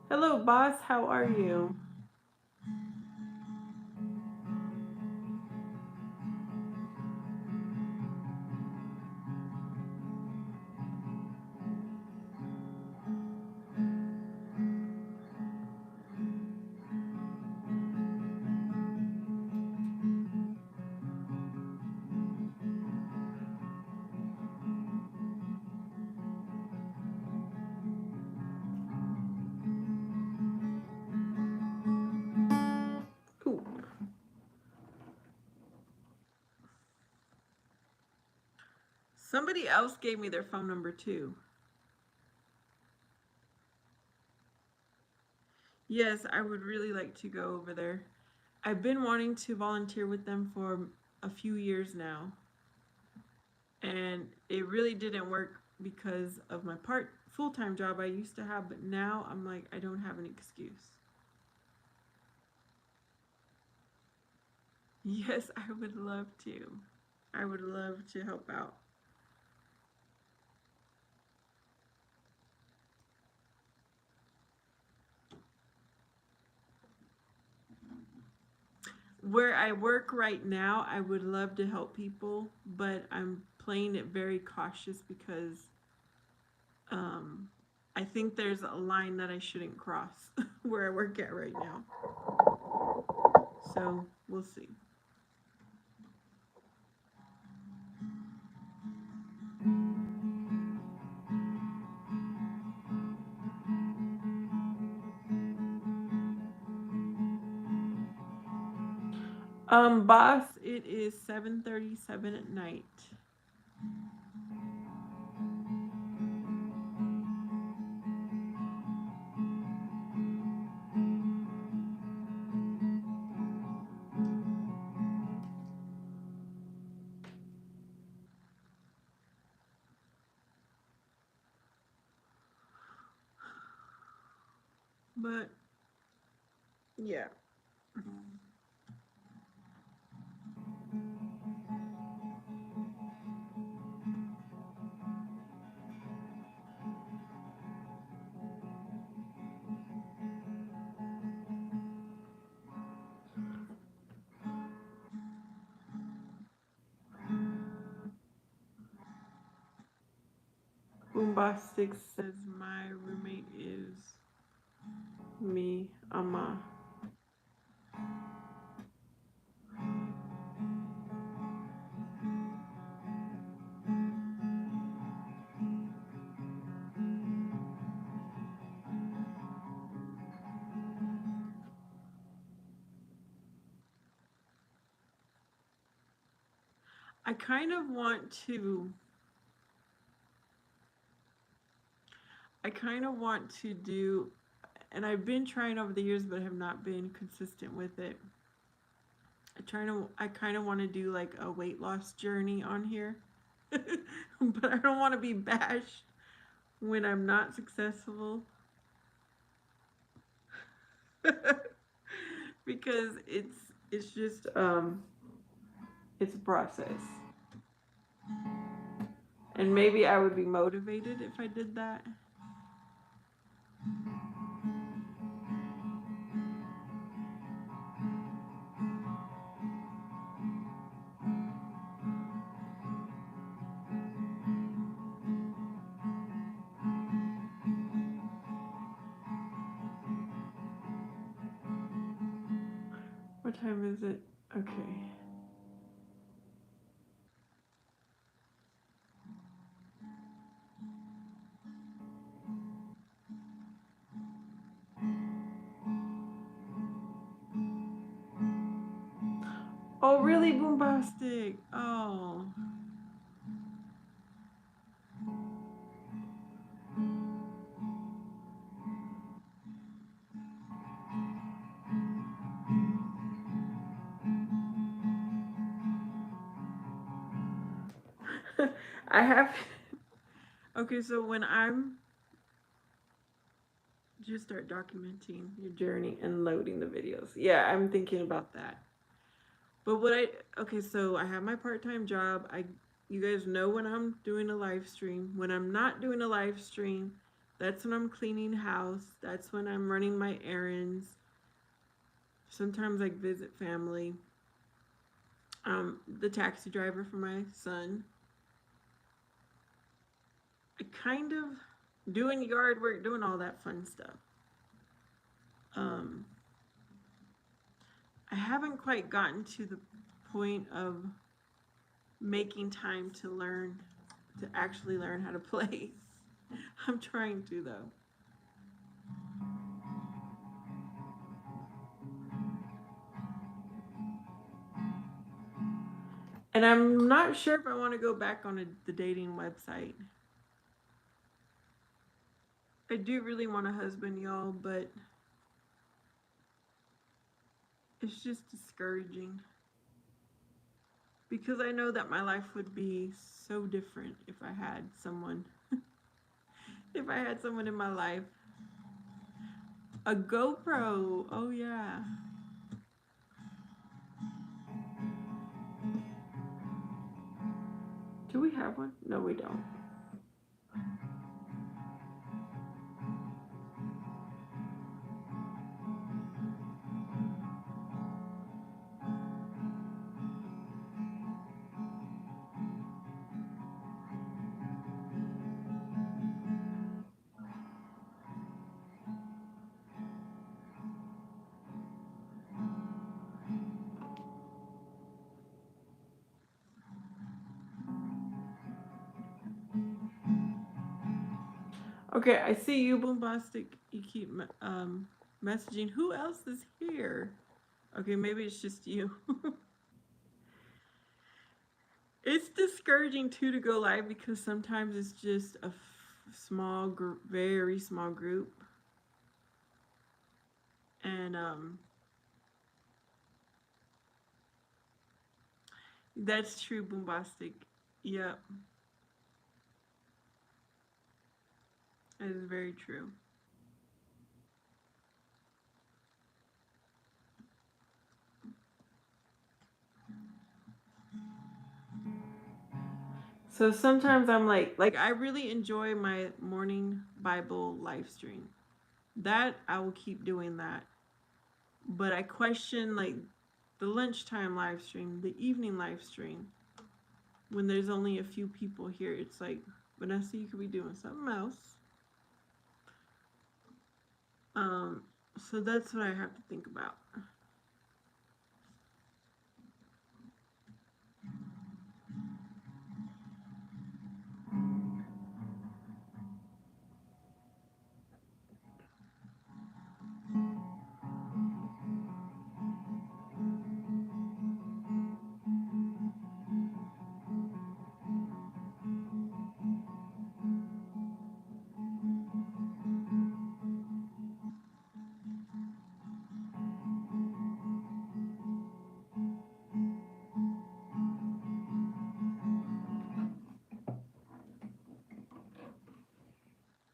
Hello, boss. How are you? Ooh. Somebody else gave me their phone number too. Yes, I would really like to go over there. I've been wanting to volunteer with them for a few years now, and it really didn't work because of my part full-time job I used to have, but now I'm like I don't have an excuse. Yes, I would love to. I would love to help out. Where I work right now, I would love to help people, but I'm playing it very cautious because um, I think there's a line that I shouldn't cross where I work at right now. So we'll see. Boss, it is 7:37 at night. But yeah. Boombastic says my roommate is me, Ama. I kind of want to I kind of want to do, and I've been trying over the years, but have not been consistent with it. I kind of want to do like a weight loss journey on here, but I don't want to be bashed when I'm not successful because it's just it's a process, and maybe I would be motivated if I did that. What time is it? Okay. Oh, really, Boombastic? Oh. I have. Okay, so when I'm just start documenting your journey and loading the videos. Yeah, I'm thinking about that. But okay, so I have my part-time job. You guys know when I'm doing a live stream. When I'm not doing a live stream, That's when I'm cleaning house. That's when I'm running my errands. Sometimes I visit family. The taxi driver for my son. I kind of doing yard work, doing all that fun stuff. Um, I haven't quite gotten to the point of making time to learn, to actually learn how to play. I'm trying to though. And I'm not sure if I want to go back on the dating website. I do really want a husband, y'all, but it's just discouraging because I know that my life would be so different if I had someone. If I had someone in my life. A GoPro. Oh, yeah. Do we have one? No, we don't. Okay, I see you, Boombastic. You keep messaging. Who else is here? Okay, maybe it's just you. It's discouraging too to go live because sometimes it's just a small group, very small group, and that's true, Boombastic. Yep, that is very true. So sometimes I'm like I really enjoy my morning Bible live stream. That I will keep doing that. But I question like the lunchtime live stream, the evening live stream, when there's only a few people here. It's like, Vanessa, you could be doing something else. Um, so that's what I have to think about.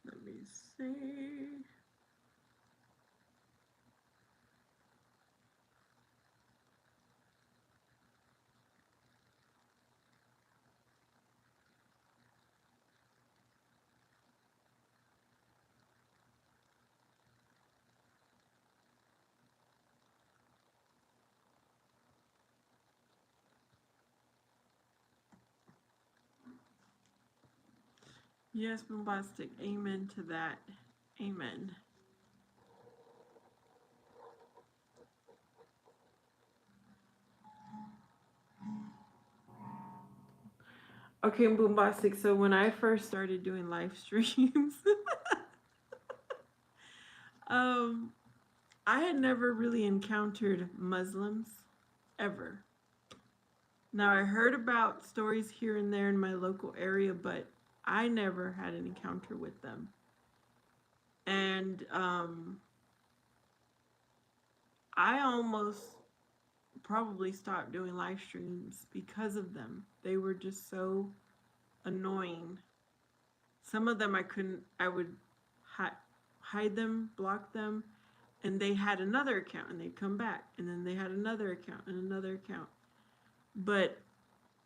Let me see. Yes, Bombastic. Amen to that. Amen. Okay, Boombastic. So when I first started doing live streams, um, I had never really encountered Muslims ever. Now I heard about stories here and there in my local area, but I never had an encounter with them. And I almost probably stopped doing live streams because of them. They were just so annoying. Some of them I couldn't, I would hide them, block them, and they had another account and they'd come back. And then they had another account and another account. But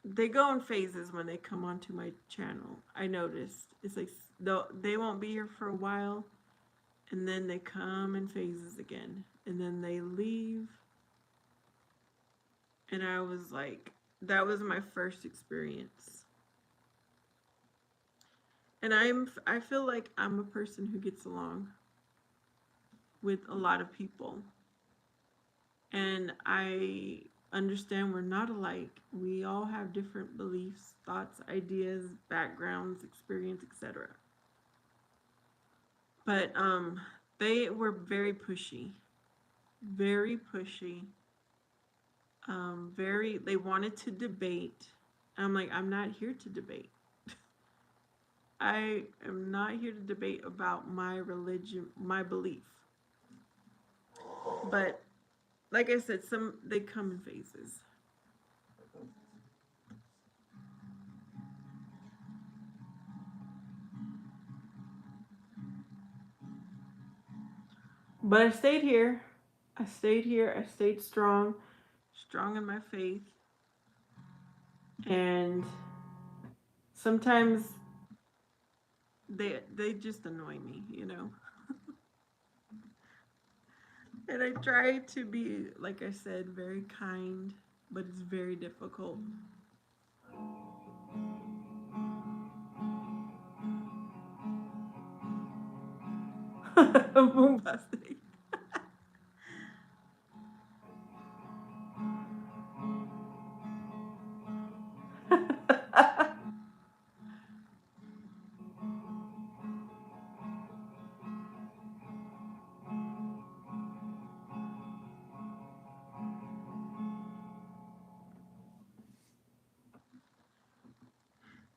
they go in phases when they come onto my channel. I noticed it's like they won't be here for a while, and then they come in phases again, and then they leave. And I was like, that was my first experience. And I feel like I'm a person who gets along with a lot of people. And I understand we're not alike. We all have different beliefs, thoughts, ideas, backgrounds, experience, etc. But they were very pushy, very pushy. Very. They wanted to debate. I'm like, I'm not here to debate. I am not here to debate about my religion, my belief. But like I said, some they come in phases. But I stayed here. I stayed here. I stayed strong, strong in my faith. And sometimes they just annoy me, you know. And I try to be, like I said, very kind, but it's very difficult. Bombastic.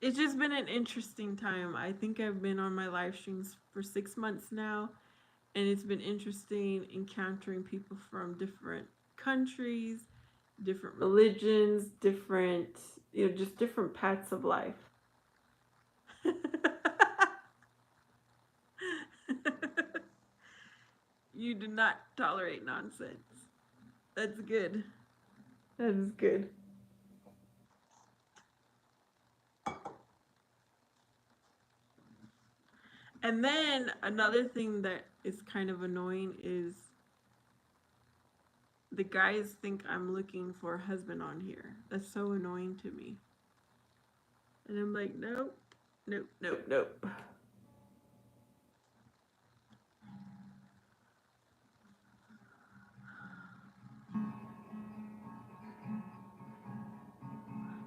It's just been an interesting time. I think I've been on my live streams for 6 months now, and it's been interesting encountering people from different countries, different religions, different, just different paths of life. You do not tolerate nonsense. That's good. That is good. And then another thing that is kind of annoying is the guys think I'm looking for a husband on here. That's so annoying to me. And I'm like, nope, nope, nope, nope.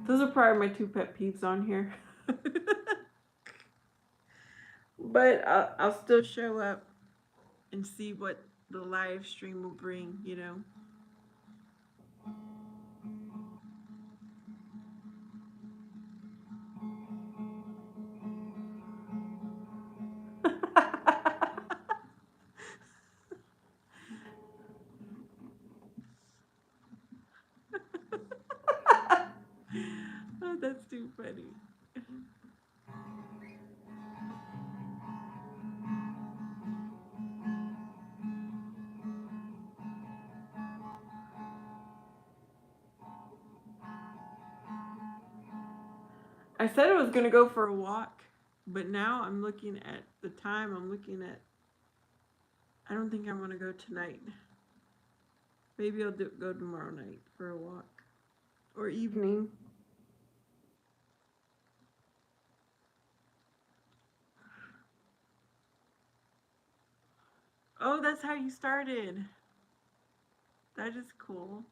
Those are probably my two pet peeves on here. But I'll still show up and see what the live stream will bring, you know. Oh, that's too funny. I said I was gonna go for a walk, but now I'm looking at the time. I'm looking at. I don't think I'm gonna go tonight. Maybe I'll go tomorrow night for a walk or evening. Oh, that's how you started. That is cool.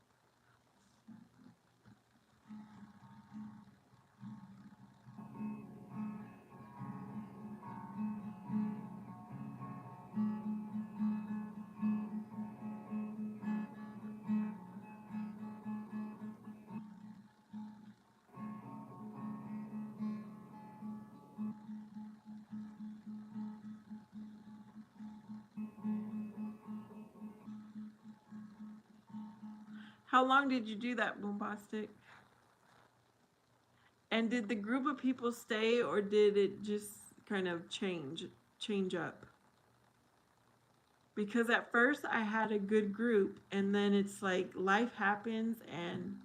How long did you do that, Boombastic? And did the group of people stay, or did it just kind of change up? Because at first I had a good group, and then it's like life happens, and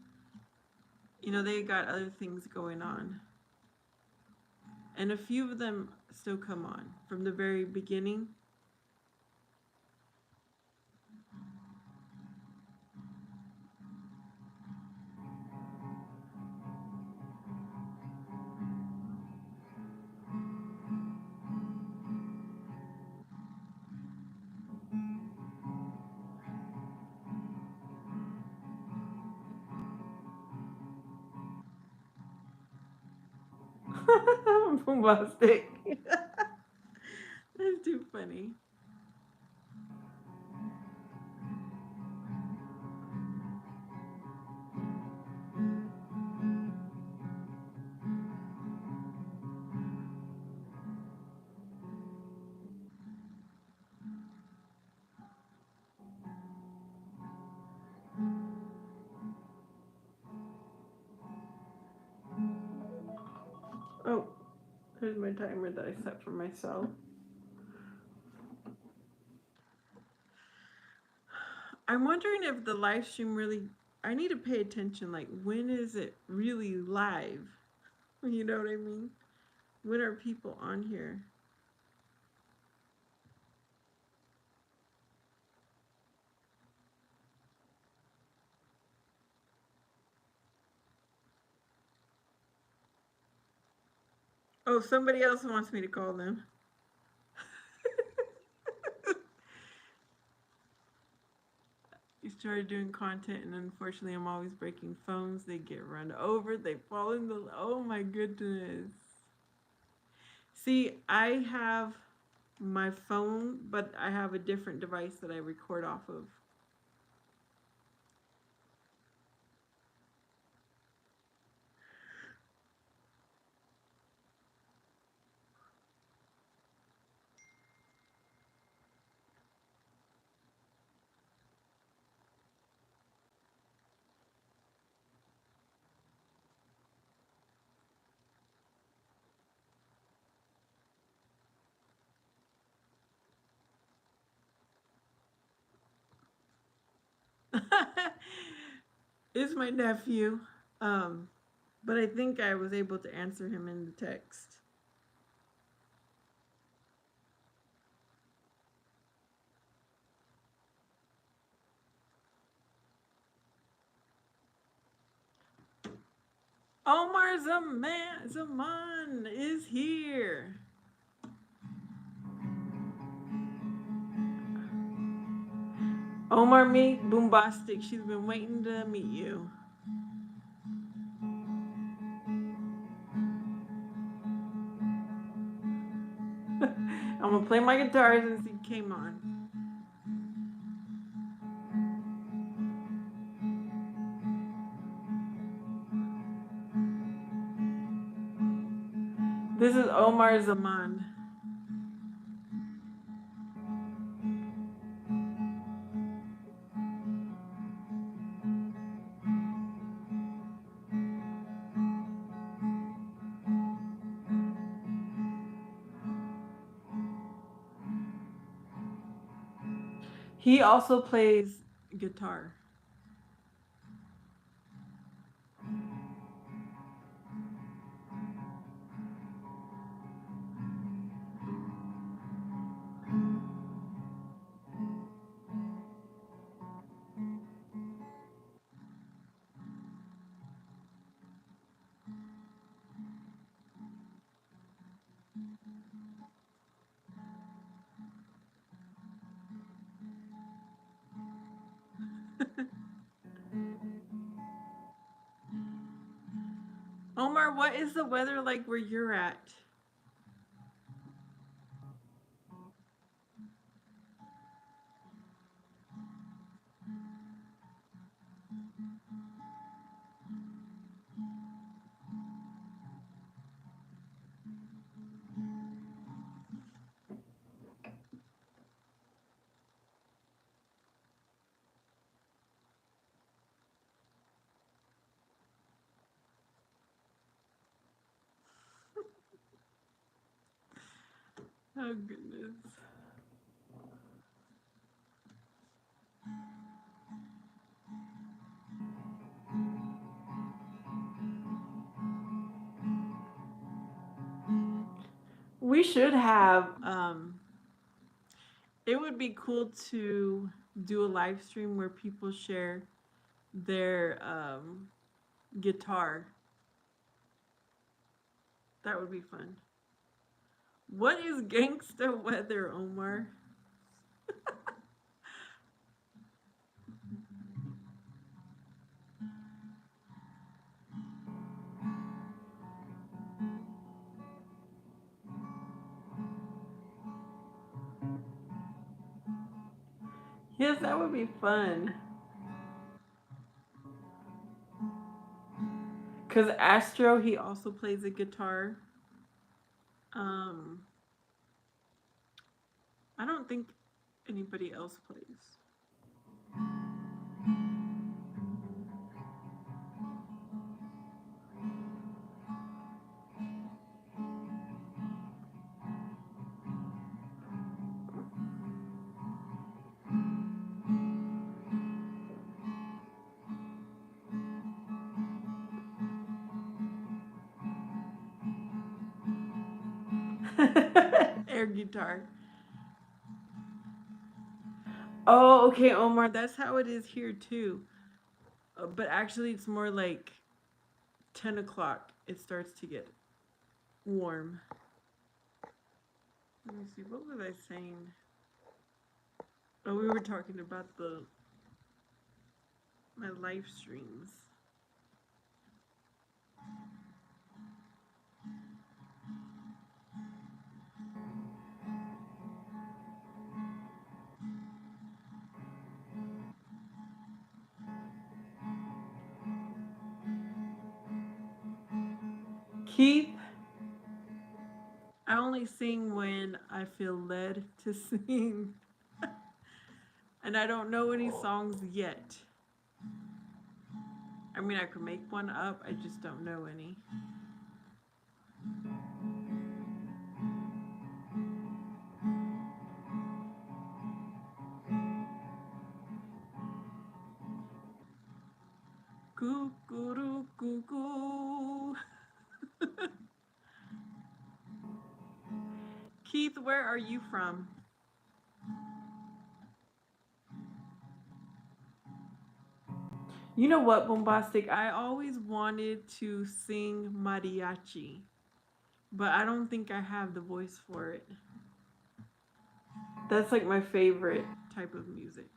You know, they got other things going on. And a few of them still come on from the very beginning. Bombastic. That's too funny. Oh, here's my timer that I set for myself. I'm wondering if the live stream really. I need to pay attention. Like, when is it really live? You know what I mean? When are people on here? Oh, somebody else wants me to call them. You started doing content, and unfortunately, I'm always breaking phones. They get run over. They fall in the. Oh my goodness. See, I have my phone, but I have a different device that I record off of. It's my nephew. Um, but I think I was able to answer him in the text. Omar Zaman is here. Omar meet Boombastic. She's been waiting to meet you. I'm gonna play my guitar since he came on. This is Omar Zaman. He also plays guitar. Omar, what is the weather like where you're at? Oh goodness. should have it would be cool to do a live stream where people share their guitar. That would be fun. What is gangsta weather, Omar? Yes, that would be fun. Cause Astro, he also plays a guitar. Um, I don't think anybody else plays. Air guitar. Oh, okay, Omar. That's how it is here too. But actually, it's more like 10 o'clock. It starts to get warm. Let me see. What was I saying? Oh, we were talking about the my live streams. Keith, I only sing when I feel led to sing, and I don't know any songs yet. I mean, I could make one up. I just don't know any. Goo goo goo goo. Keith, where are you from? You know what, Bombastic? I always wanted to sing mariachi, but I don't think I have the voice for it. That's like my favorite type of music.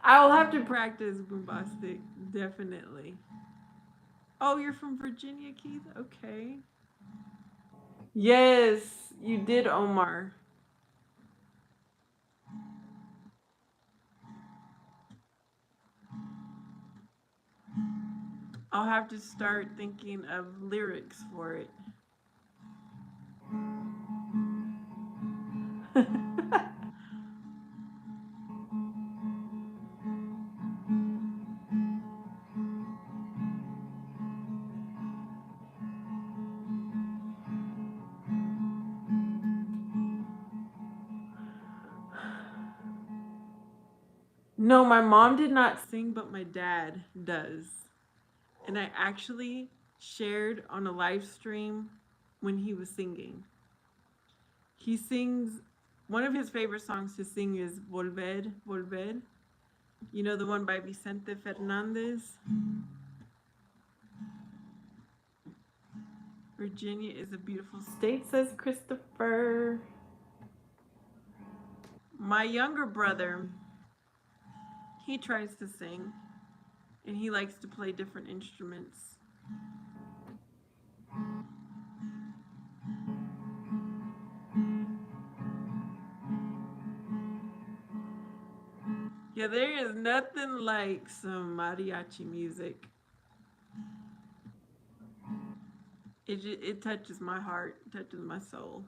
I will have to practice Bombastic, definitely. Oh, you're from Virginia, Keith? Okay. Yes, you did, Omar. I'll have to start thinking of lyrics for it. No, my mom did not sing, but my dad does. And I actually shared on a live stream when he was singing. He sings, one of his favorite songs to sing is Volver, Volver. You know, the one by Vicente Fernandez. Virginia is a beautiful state, says Christopher. My younger brother, he tries to sing and he likes to play different instruments. Yeah, there is nothing like some mariachi music. It touches my heart, it touches my soul.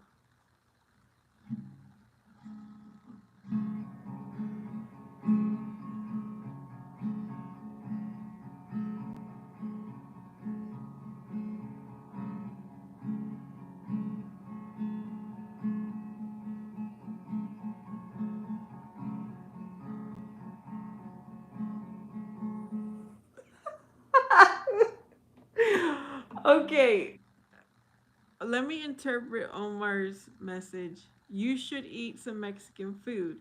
Okay, let me interpret Omar's message. You should eat some Mexican food.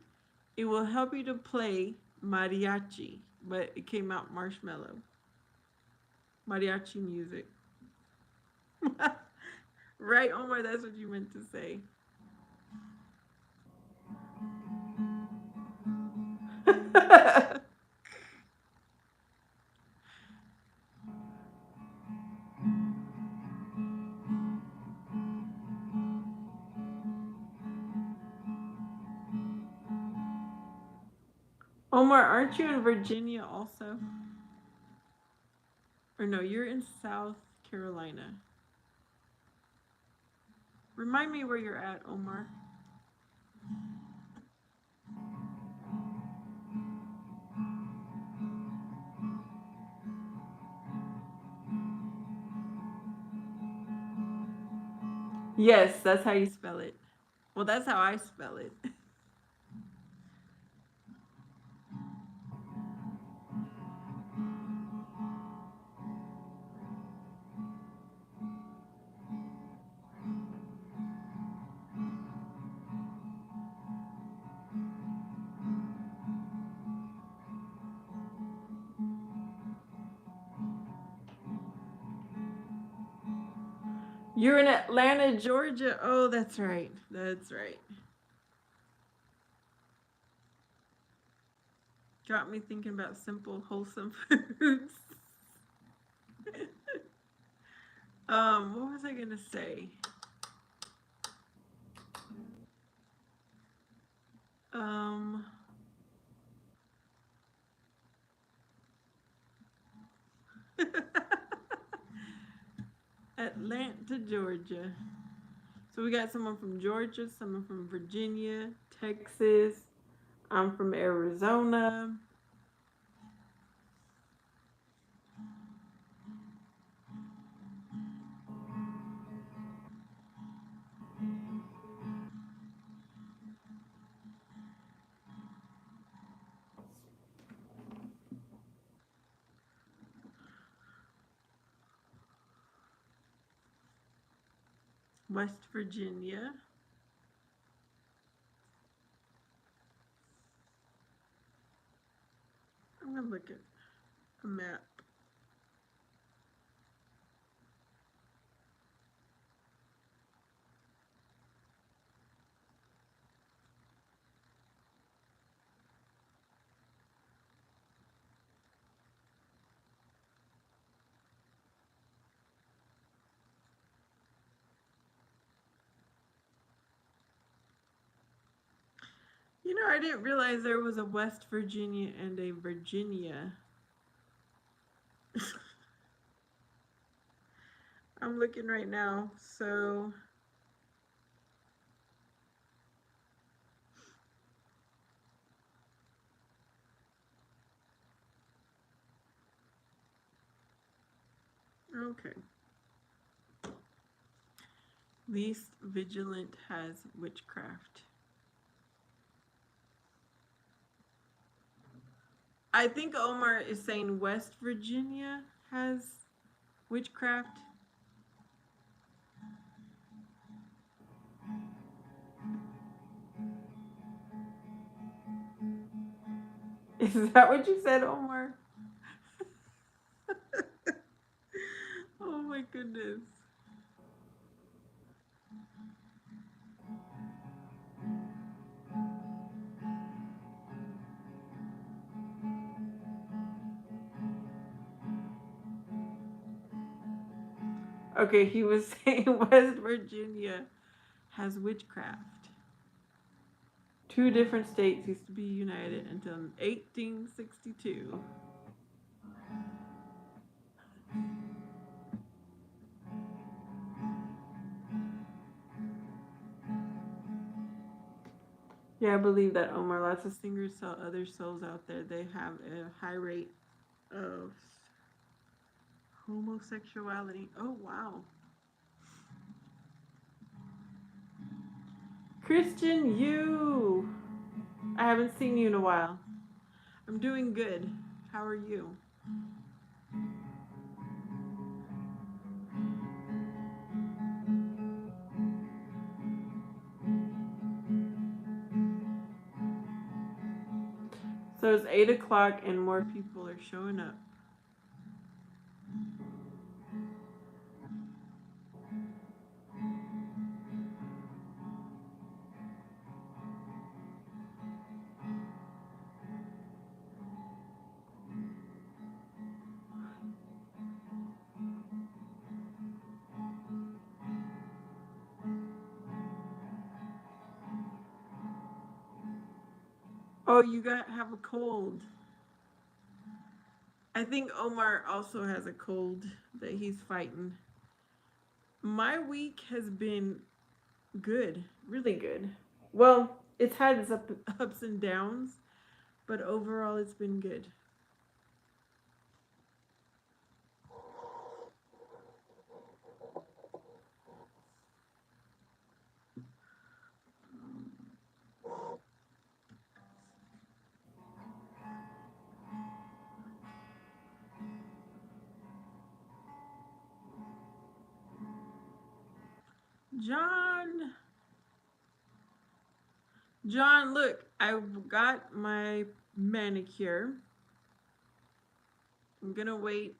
It will help you to play mariachi, but it came out marshmallow. Mariachi music. Right, Omar, that's what you meant to say. Omar, aren't you in Virginia also? Or no, you're in South Carolina. Remind me where you're at, Omar. Yes, that's how you spell it. Well, that's how I spell it. You're in Atlanta, Georgia. Oh, that's right. That's right. Got me thinking about simple, wholesome foods. What was I gonna say? Um, Atlanta, Georgia. So we got someone from Georgia, someone from Virginia, Texas. I'm from Arizona. West Virginia. I'm gonna look at a map. You know, I didn't realize there was a West Virginia and a Virginia. I'm looking right now. So, okay. Least vigilant has witchcraft. I think Omar is saying West Virginia has witchcraft. Is that what you said, Omar? Oh my goodness. Okay, he was saying West Virginia has witchcraft. Two different states used to be united until 1862. Yeah, I believe that, Omar. Lots of singers sell other souls out there. They have a high rate of homosexuality. Oh, wow. Christian, you. I haven't seen you in a while. I'm doing good. How are you? So it's 8 o'clock and more people are showing up. Oh, you got have a cold. I think Omar also has a cold that he's fighting. My week has been good, really good. Well, it's had its ups and downs, but overall it's been good. John, John, look, I got my manicure. I'm gonna wait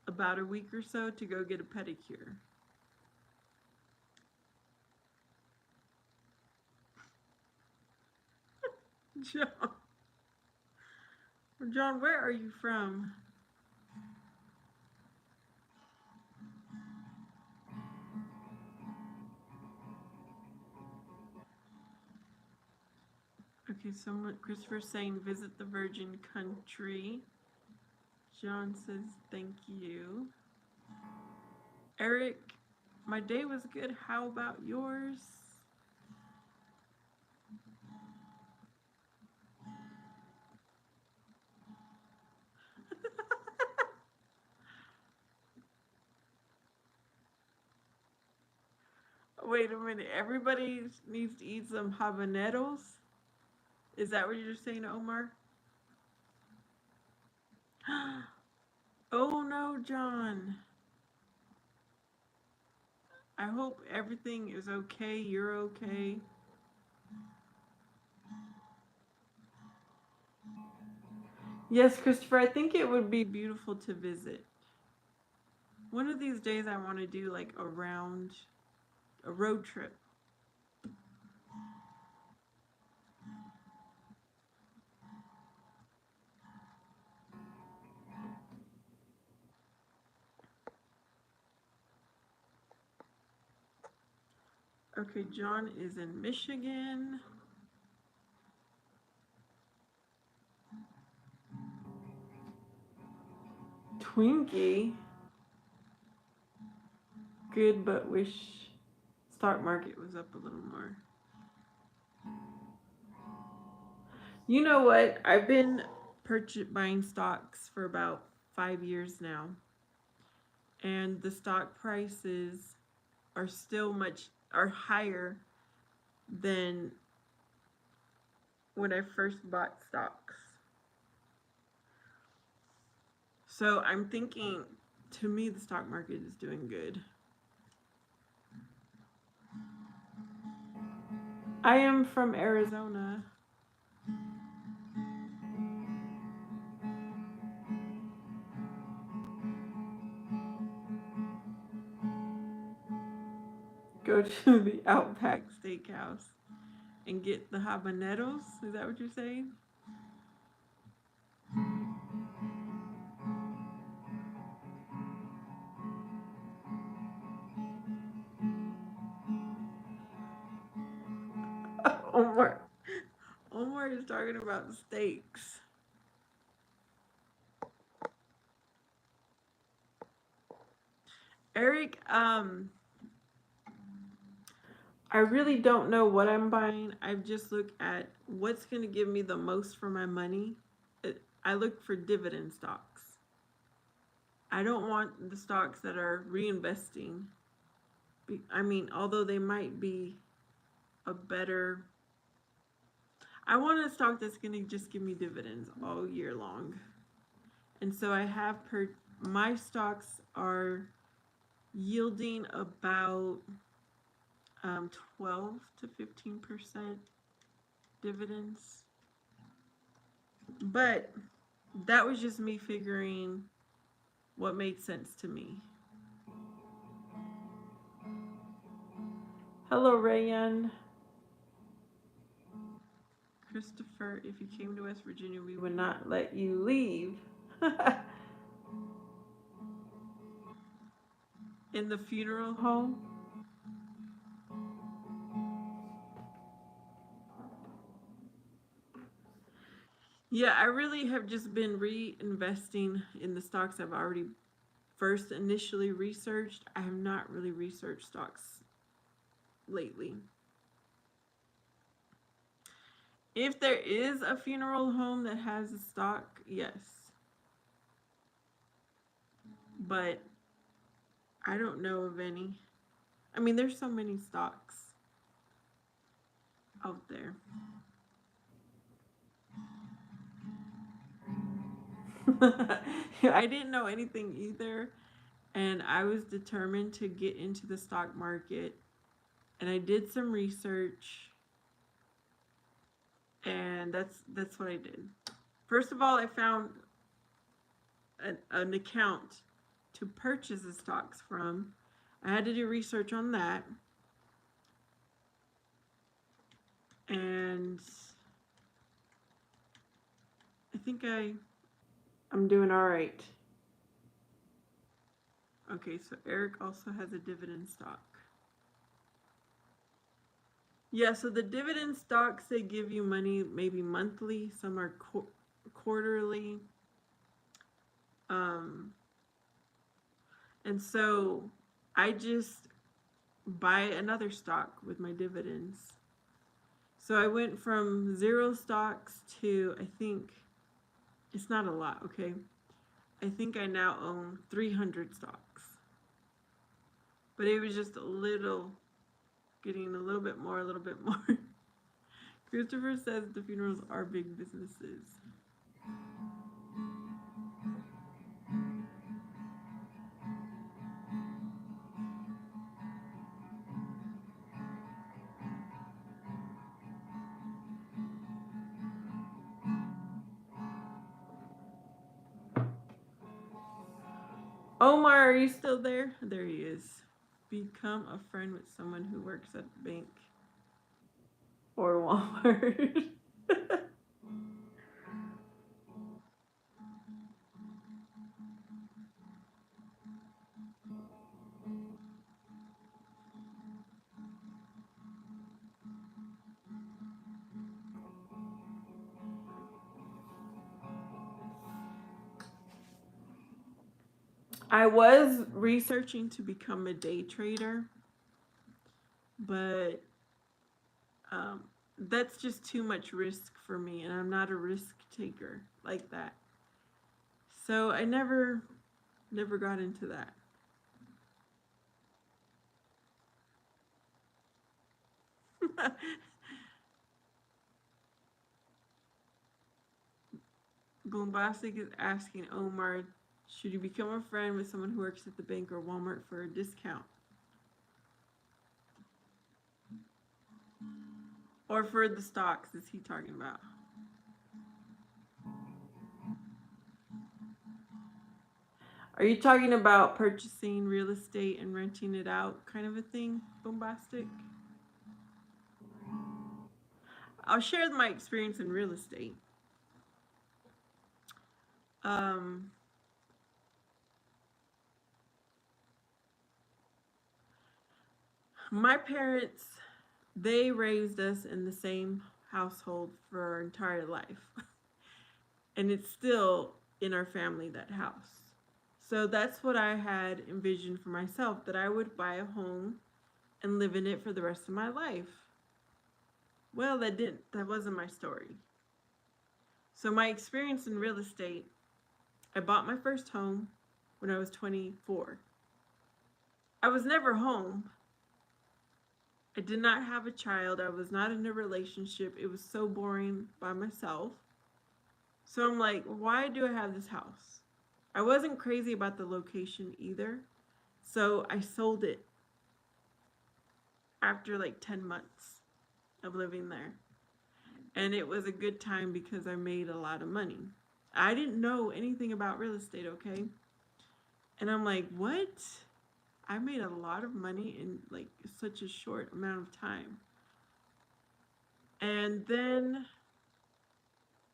about a week or so to go get a pedicure. John, John, where are you from? Okay, someone, Christopher's saying visit the Virgin Country. John says thank you. Eric, my day was good. How about yours? Wait a minute. Everybody needs to eat some habaneros. Is that what you're saying, Omar? Oh no, John. I hope everything is okay. You're okay. Yes, Christopher, I think it would be beautiful to visit. One of these days, I want to do like a road trip. Okay, John is in Michigan. Twinkie. Good, but wish stock market was up a little more. You know what? I've been buying stocks for about 5 years now, and the stock prices are still are higher than when I first bought stocks. So I'm thinking, to me, the stock market is doing good. I am from Arizona. Go to the Outback Steakhouse and get the habaneros. Is that what you're saying? Omar, Omar is talking about steaks. Eric, I really don't know what I'm buying. I've just looked at what's going to give me the most for my money, I look for dividend stocks. I don't want the stocks that are reinvesting. I mean, although they might be a better, I want a stock that's going to just give me dividends all year long. And so I have my stocks are yielding about 12 to 15% dividends. But that was just me figuring what made sense to me. Hello, Rayan. Christopher, if you came to West Virginia, we would not let you leave. In the funeral home? Yeah, I really have just been reinvesting in the stocks I've already first initially researched. I have not really researched stocks lately. If there is a funeral home that has a stock, yes. But I don't know of any. I mean, there's so many stocks out there. I didn't know anything either, and I was determined to get into the stock market, and I did some research, and that's what I did. First of all, I found an account to purchase the stocks from. I had to do research on that, and I think I'm doing all right. Okay, so Eric also has a dividend stock. Yeah, so the dividend stocks, they give you money maybe monthly, some are quarterly. And so I just buy another stock with my dividends. So I went from 0 stocks to, I think, it's not a lot, okay? I think I now own 300 stocks. But it was just getting a little bit more. Christopher says the funerals are big businesses. Omar, are you still there? There he is. Become a friend with someone who works at the bank or Walmart. I was researching to become a day trader, but that's just too much risk for me, and I'm not a risk taker like that. So I never got into that. Bombastic is asking Omar, should you become a friend with someone who works at the bank or Walmart for a discount? Or for the stocks, is he talking about? Are you talking about purchasing real estate and renting it out kind of a thing, Bombastic? I'll share my experience in real estate. My parents, they raised us in the same household for our entire life. And it's still in our family, that house. So that's what I had envisioned for myself, that I would buy a home and live in it for the rest of my life. Well, that wasn't my story. So my experience in real estate, I bought my first home when I was 24. I was never home. I did not have a child. I was not in a relationship. It was so boring by myself. So I'm like, why do I have this house? I wasn't crazy about the location either. So I sold it after like 10 months of living there. And it was a good time because I made a lot of money. I didn't know anything about real estate, okay? And I'm like, what? I made a lot of money in like such a short amount of time. And then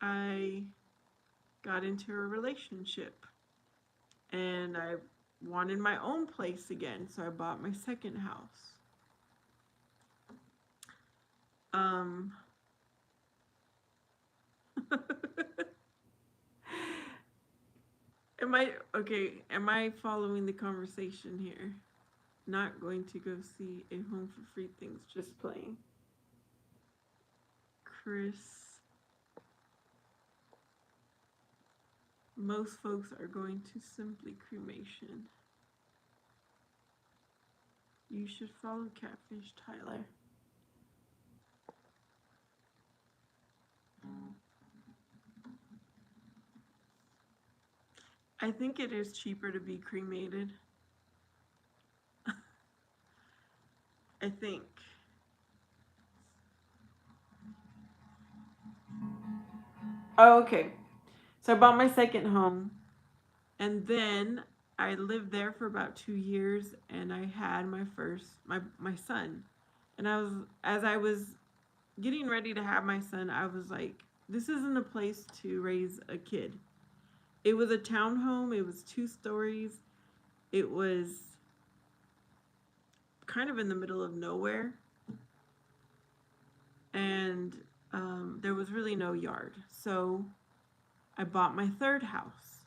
I got into a relationship and I wanted my own place again, so I bought my second house. Um am I following the conversation here? Not going to go see a home for free things, just playing. Chris, most folks are going to simply cremation. You should follow Catfish Tyler. I think it is cheaper to be cremated. I think. Oh, okay. So I bought my second home, and then I lived there for about 2 years, and I had my son, and as I was getting ready to have my son, I was like, this isn't a place to raise a kid. It was a townhome. It was 2 stories. It was kind of in the middle of nowhere, and there was really no yard. So I bought my third house.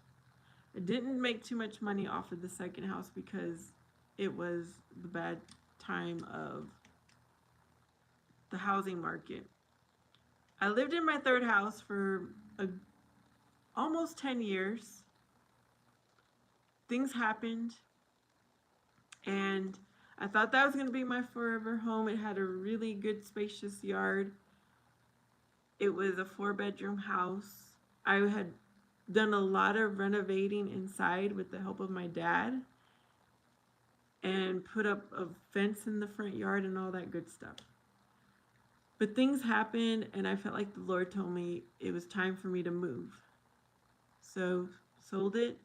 I didn't make too much money off of the second house because it was the bad time of the housing market. I lived in my third house for almost 10 years. Things happened, and I thought that was going to be my forever home. It had a really good, spacious yard. It was a 4-bedroom house. I had done a lot of renovating inside with the help of my dad and put up a fence in the front yard and all that good stuff. But things happened, and I felt like the Lord told me it was time for me to move. So, sold it.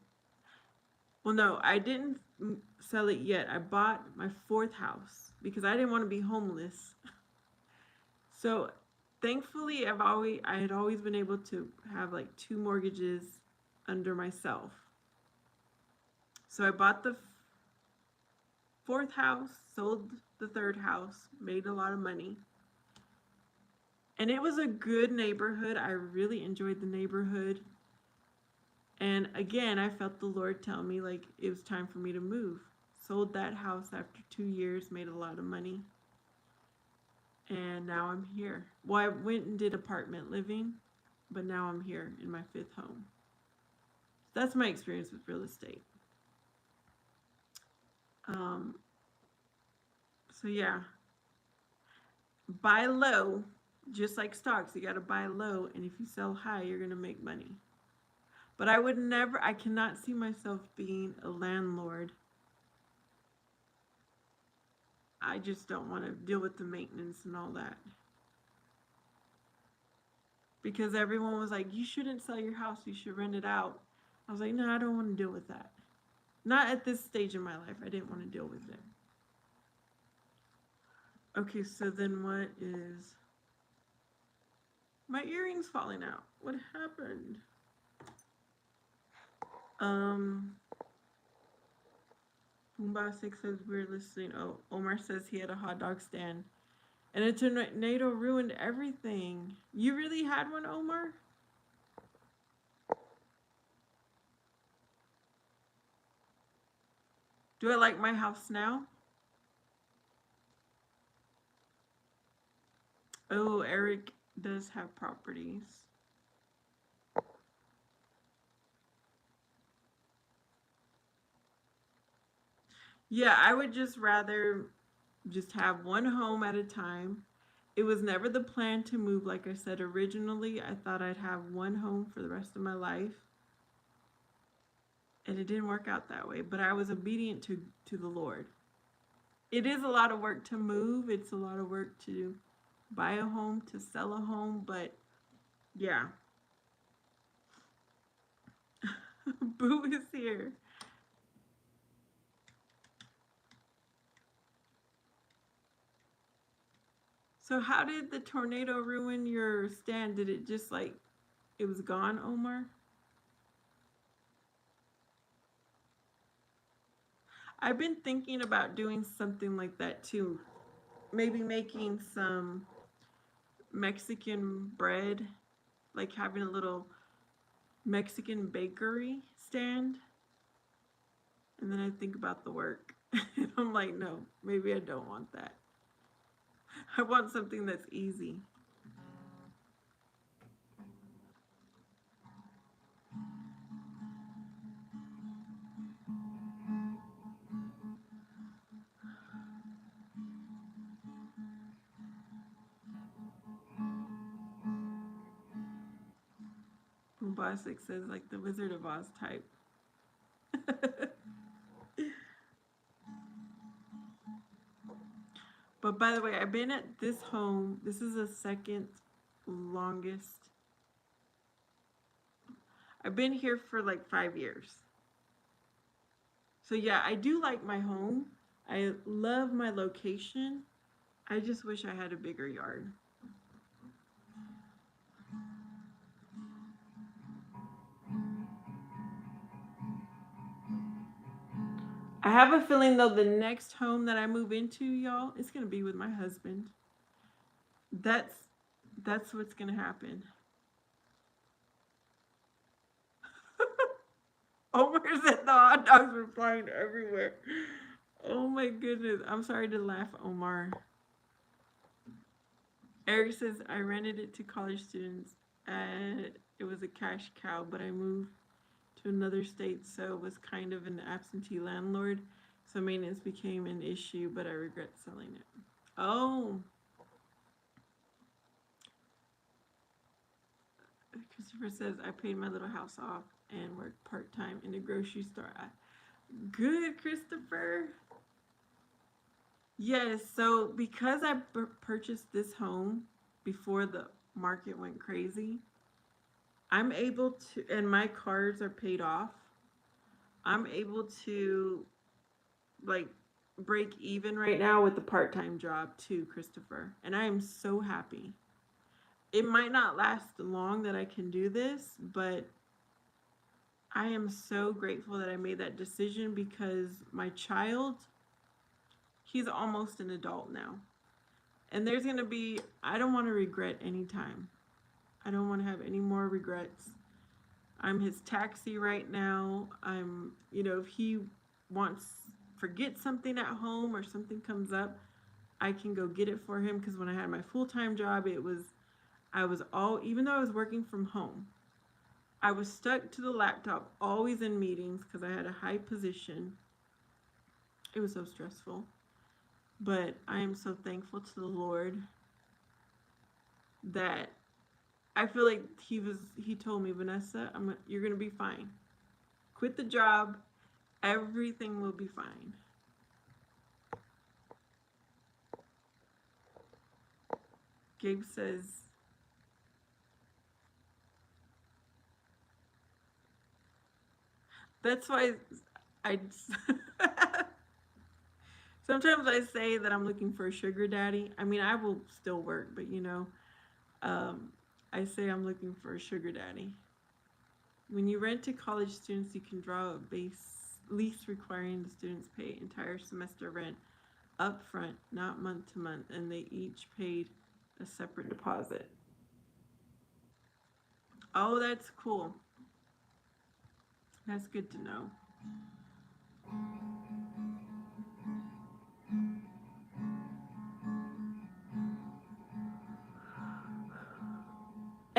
Well, no, I didn't sell it yet. I bought my fourth house because I didn't want to be homeless. So, thankfully, I had always been able to have like 2 mortgages under myself. So I bought the fourth house, sold the third house, made a lot of money. And it was a good neighborhood. I really enjoyed the neighborhood. And again, I felt the Lord tell me like it was time for me to move. Sold that house after 2 years, made a lot of money. And now I'm here. Well, I went and did apartment living, but now I'm here in my 5th home. That's my experience with real estate. So yeah, buy low, just like stocks. You got to buy low, and if you sell high, you're gonna make money. But I cannot see myself being a landlord. I just don't want to deal with the maintenance and all that. Because everyone was like, you shouldn't sell your house, you should rent it out. I was like, no, I don't want to deal with that. Not at this stage in my life. I didn't want to deal with it. Okay, so then what is... My earring's falling out. What happened? Boombastic says we're listening. Oh, Omar says he had a hot dog stand. And a tornado ruined everything. You really had one, Omar? Do I like my house now? Oh, Eric does have properties. Yeah, I would just rather just have one home at a time. It was never the plan to move. Like I said originally, I thought I'd have one home for the rest of my life, and it didn't work out that way. But I was obedient to the Lord. It is a lot of work to move. It's a lot of work to buy a home, to sell a home, but yeah. Boo is here. So how did the tornado ruin your stand? Did it just like it was gone, Omar? I've been thinking about doing something like that too. Maybe making some Mexican bread, like having a little Mexican bakery stand. And then I think about the work. And I'm like, no, maybe I don't want that. I want something that's easy. Bombastic says like the Wizard of Oz type. But by the way, I've been at this home. This is the second longest. I've been here for like 5 years. So yeah, I do like my home. I love my location. I just wish I had a bigger yard. I have a feeling though the next home that I move into, y'all, it's gonna be with my husband. That's that's what's gonna happen. Omar said the hot dogs were flying everywhere. Oh my goodness. I'm sorry to laugh, Omar. Eric says I rented it to college students and it was a cash cow, but I moved to another state, so it was kind of an absentee landlord. So maintenance became an issue, but I regret selling it. Oh, Christopher says I paid my little house off and worked part time in a grocery store. Good, Christopher. Yes, so because I purchased this home before the market went crazy, I'm able to, and my cards are paid off. I'm able to like break even right now with the part time job too, Christopher. And I am so happy. It might not last long that I can do this, but I am so grateful that I made that decision because my child, he's almost an adult now. And there's going to be, I don't want to regret any time. I don't want to have any more regrets. I'm his taxi right now. If he wants, forget something at home or something comes up, I can go get it for him because when I had my full time job, I was all, even though I was working from home, I was stuck to the laptop, always in meetings because I had a high position. It was so stressful. But I am so thankful to the Lord that I feel like he told me, Vanessa, you're going to be fine. Quit the job. Everything will be fine. Gabe says, that's why I sometimes I say that I'm looking for a sugar daddy. I mean, I will still work, but um, I say I'm looking for a sugar daddy. When you rent to college students, you can draw a base lease requiring the students pay entire semester rent up front, not month to month, and they each paid a separate deposit. Oh, that's cool. That's good to know.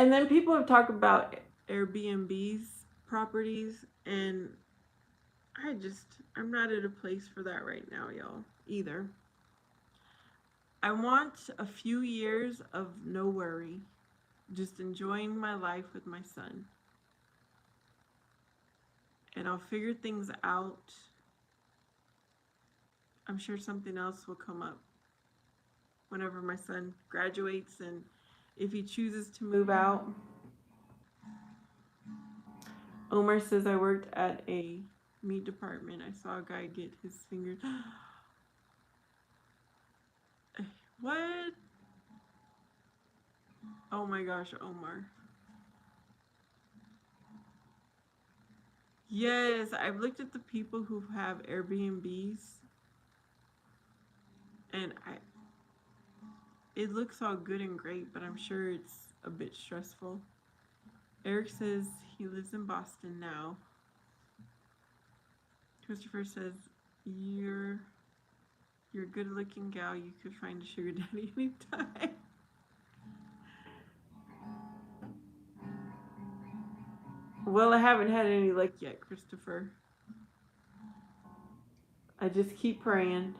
And then people have talked about Airbnb's properties, and I'm not at a place for that right now, y'all, either. I want a few years of no worry, just enjoying my life with my son. And I'll figure things out. I'm sure something else will come up whenever my son graduates and if he chooses to move out. Omar says I worked at a meat department. I saw a guy get his fingers. What? Oh my gosh, Omar. Yes, I've looked at the people who have Airbnbs, and it looks all good and great, but I'm sure it's a bit stressful. Eric says he lives in Boston now. Christopher says you're a good looking gal. You could find a sugar daddy anytime. Well, I haven't had any luck yet, Christopher. I just keep praying.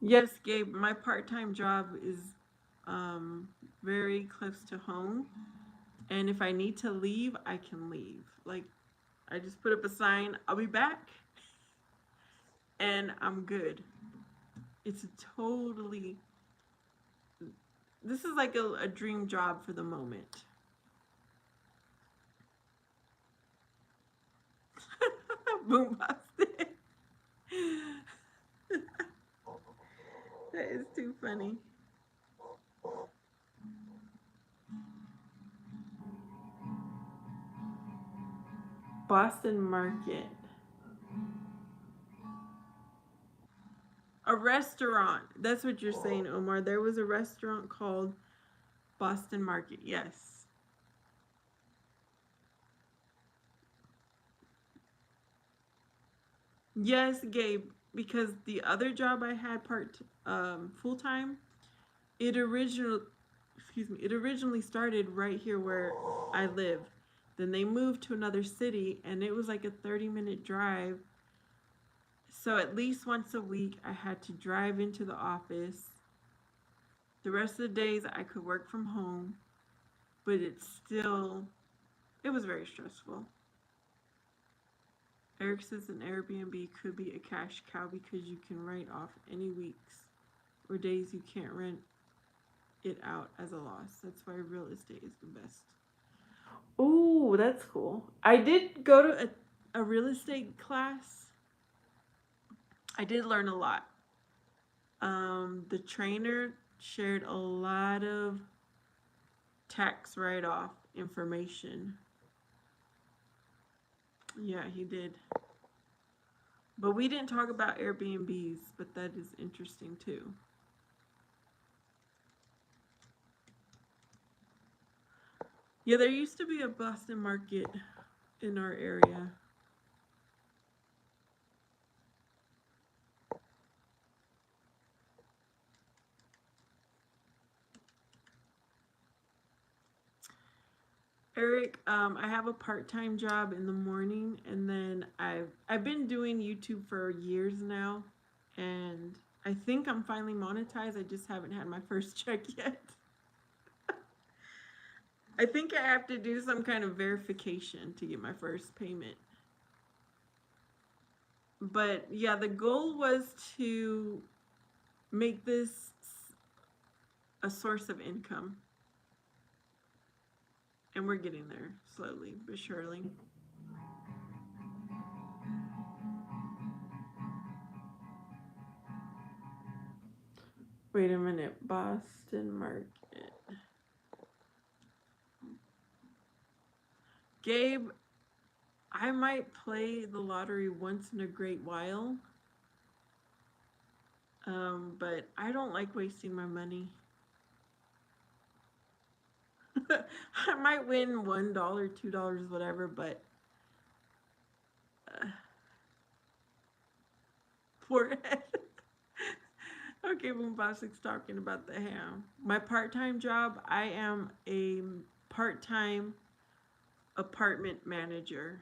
Yes, Gabe, my part time job is um, very close to home. And if I need to leave, I can leave. Like, I just put up a sign, I'll be back, and I'm good. It's a totally, this is like a dream job for the moment. Boom busted. That is too funny. Boston Market. A restaurant. That's what you're saying, Omar. There was a restaurant called Boston Market. Yes. Yes, Gabe, because the other job I had full time, it original it originally started right here where I live. Then they moved to another city and it was like a 30-minute drive. So at least once a week I had to drive into the office. The rest of the days I could work from home, but it was very stressful. Eric says an Airbnb could be a cash cow because you can write off any weeks or days you can't rent it out as a loss. That's why real estate is the best. Oh, that's cool. I did go to a real estate class. I did learn a lot. The trainer shared a lot of tax write off information. Yeah, he did. But we didn't talk about Airbnbs, but that is interesting too. Yeah, there used to be a Boston Market in our area. Eric, I have a part-time job in the morning, and then I've been doing YouTube for years now, and I think I'm finally monetized. I just haven't had my first check yet. I think I have to do some kind of verification to get my first payment. But yeah, the goal was to make this a source of income, and we're getting there slowly but surely. Wait a minute, Boston Market. Gabe, I might play the lottery once in a great while, but I don't like wasting my money. I might win $1, $2, whatever, but uh, forehead. Okay, Bombastic's talking about the ham. My part-time job, I am a part-time apartment manager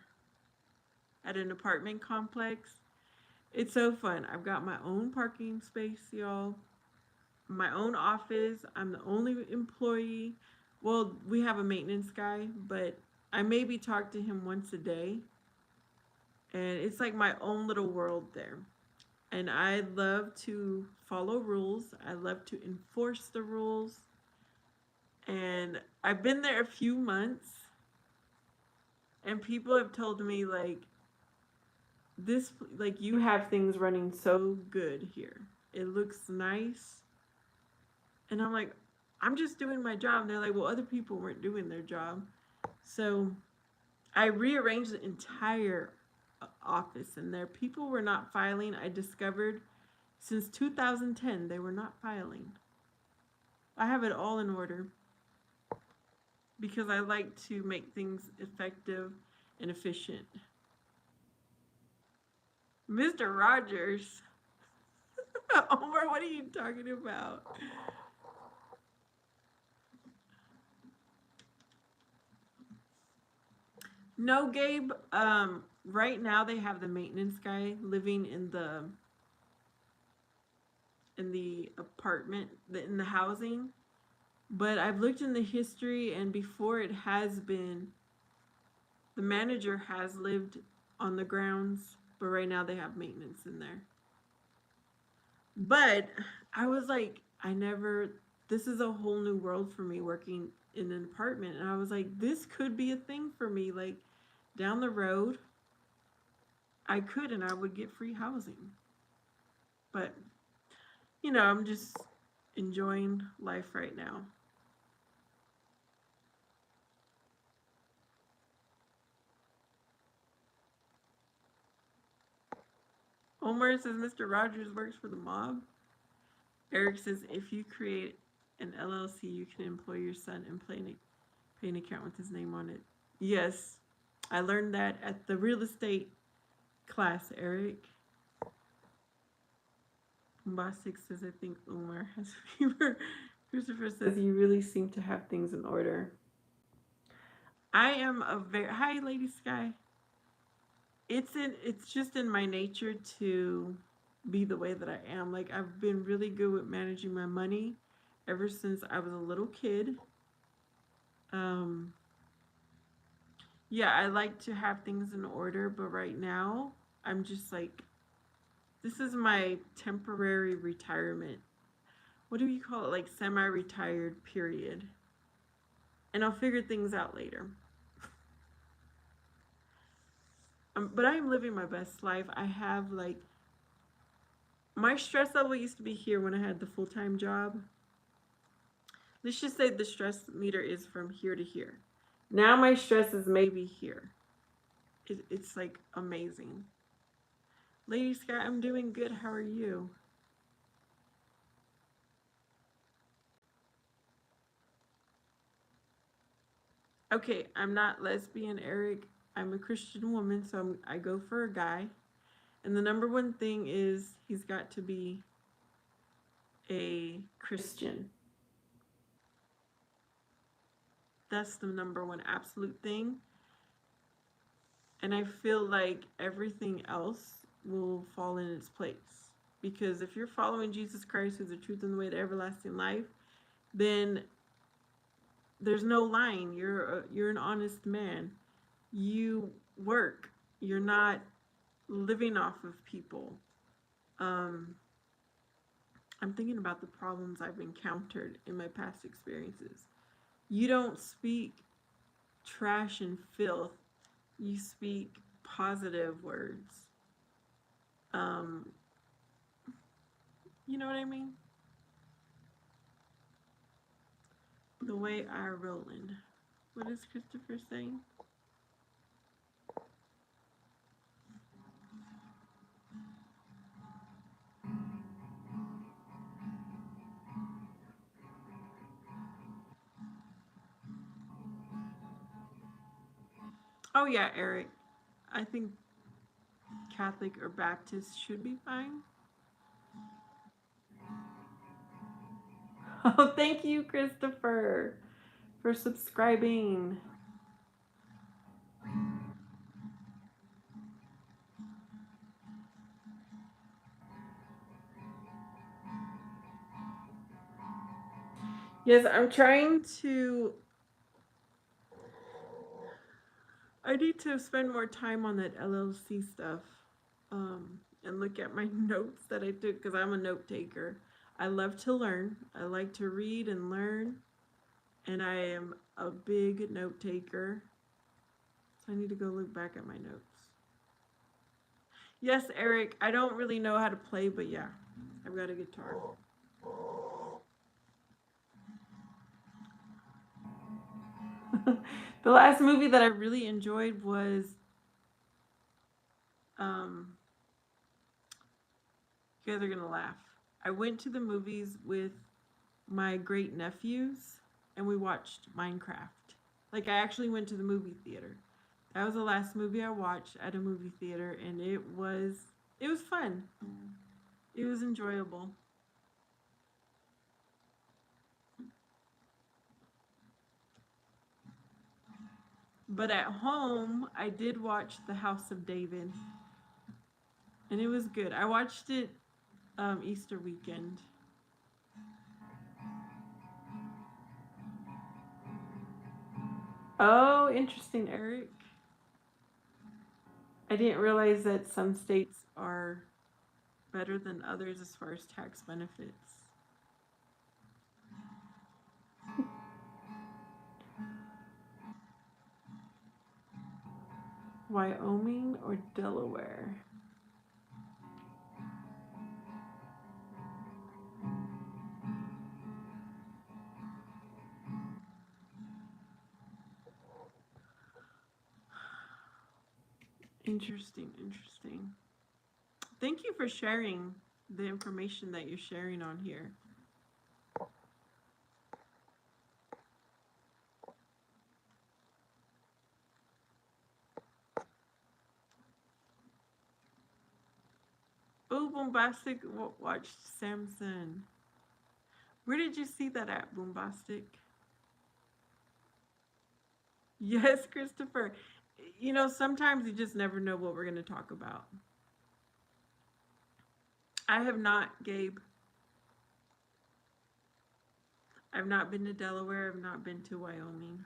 at an apartment complex. It's so fun. I've got my own parking space, y'all. My own office. I'm the only employee. Well, we have a maintenance guy, but I maybe talk to him once a day. And it's like my own little world there. And I love to follow rules. I love to enforce the rules. And I've been there a few months, and people have told me like this, like you have things running so good here. It looks nice. And I'm like, I'm just doing my job. And they're like, well, other people weren't doing their job. So I rearranged the entire office in there. People were not filing. I discovered since 2010 they were not filing. I have it all in order because I like to make things effective and efficient. Mr. Rogers. Omar, what are you talking about? No, Gabe. Right now they have the maintenance guy living in the apartment, in the housing. But I've looked in the history, and before it has been, the manager has lived on the grounds, but right now they have maintenance in there. But I was like, this is a whole new world for me working in an apartment. And I was like, this could be a thing for me. Like, down the road, I could and I would get free housing. But, I'm just enjoying life right now. Omar says Mr. Rogers works for the mob. Eric says if you create an LLC, you can employ your son and pay an account with his name on it. Yes, I learned that at the real estate class, Eric. Bombastic says I think Omar has fever. Christopher says you really seem to have things in order. I am a very hi, Lady Sky. It's just in my nature to be the way that I am. Like I've been really good with managing my money ever since I was a little kid. Um yeah, I like to have things in order, but right now I'm just like this is my temporary retirement. What do you call it? Like semi-retired period. And I'll figure things out later. But I am living my best life. I have like my stress level used to be here when I had the full-time job. Let's just say the stress meter is from here to here. Now my stress is maybe here. It's like amazing. Lady Sky, I'm doing good. How are you? Okay, I'm not lesbian, Eric. I'm a Christian woman, so I go for a guy. And the number one thing is he's got to be a Christian. That's the number one absolute thing. And I feel like everything else will fall in its place. Because if you're following Jesus Christ, who's the truth and the way to everlasting life, then there's no lying. You're an honest man. You work. You're not living off of people. Um, I'm thinking about the problems I've encountered in my past experiences. You don't speak trash and filth. You speak positive words. Um, you know what I mean? The way I rolling. What is Christopher saying? Oh yeah, Eric. I think Catholic or Baptist should be fine. Oh, thank you, Christopher, for subscribing. Yes, I'm trying to. I need to spend more time on that LLC stuff, and look at my notes that I took because I'm a note taker. I love to learn. I like to read and learn, and I am a big note taker. So I need to go look back at my notes. Yes, Eric, I don't really know how to play, but yeah, I've got a guitar. The last movie that I really enjoyed was, um, you guys are gonna laugh. I went to the movies with my great nephews and we watched Minecraft. Like, I actually went to the movie theater. That was the last movie I watched at a movie theater, and it was fun. It was enjoyable. But at home, I did watch The House of David, and it was good. I watched it Easter weekend. Oh, interesting, Eric. I didn't realize that some states are better than others as far as tax benefits. Wyoming or Delaware? Interesting, interesting. Thank you for sharing the information that you're sharing on here. Oh, Bombastic watched Samson. Where did you see that at, Bombastic? Yes, Christopher. You know, sometimes you just never know what we're going to talk about. I have not, Gabe. I've not been to Delaware. I've not been to Wyoming.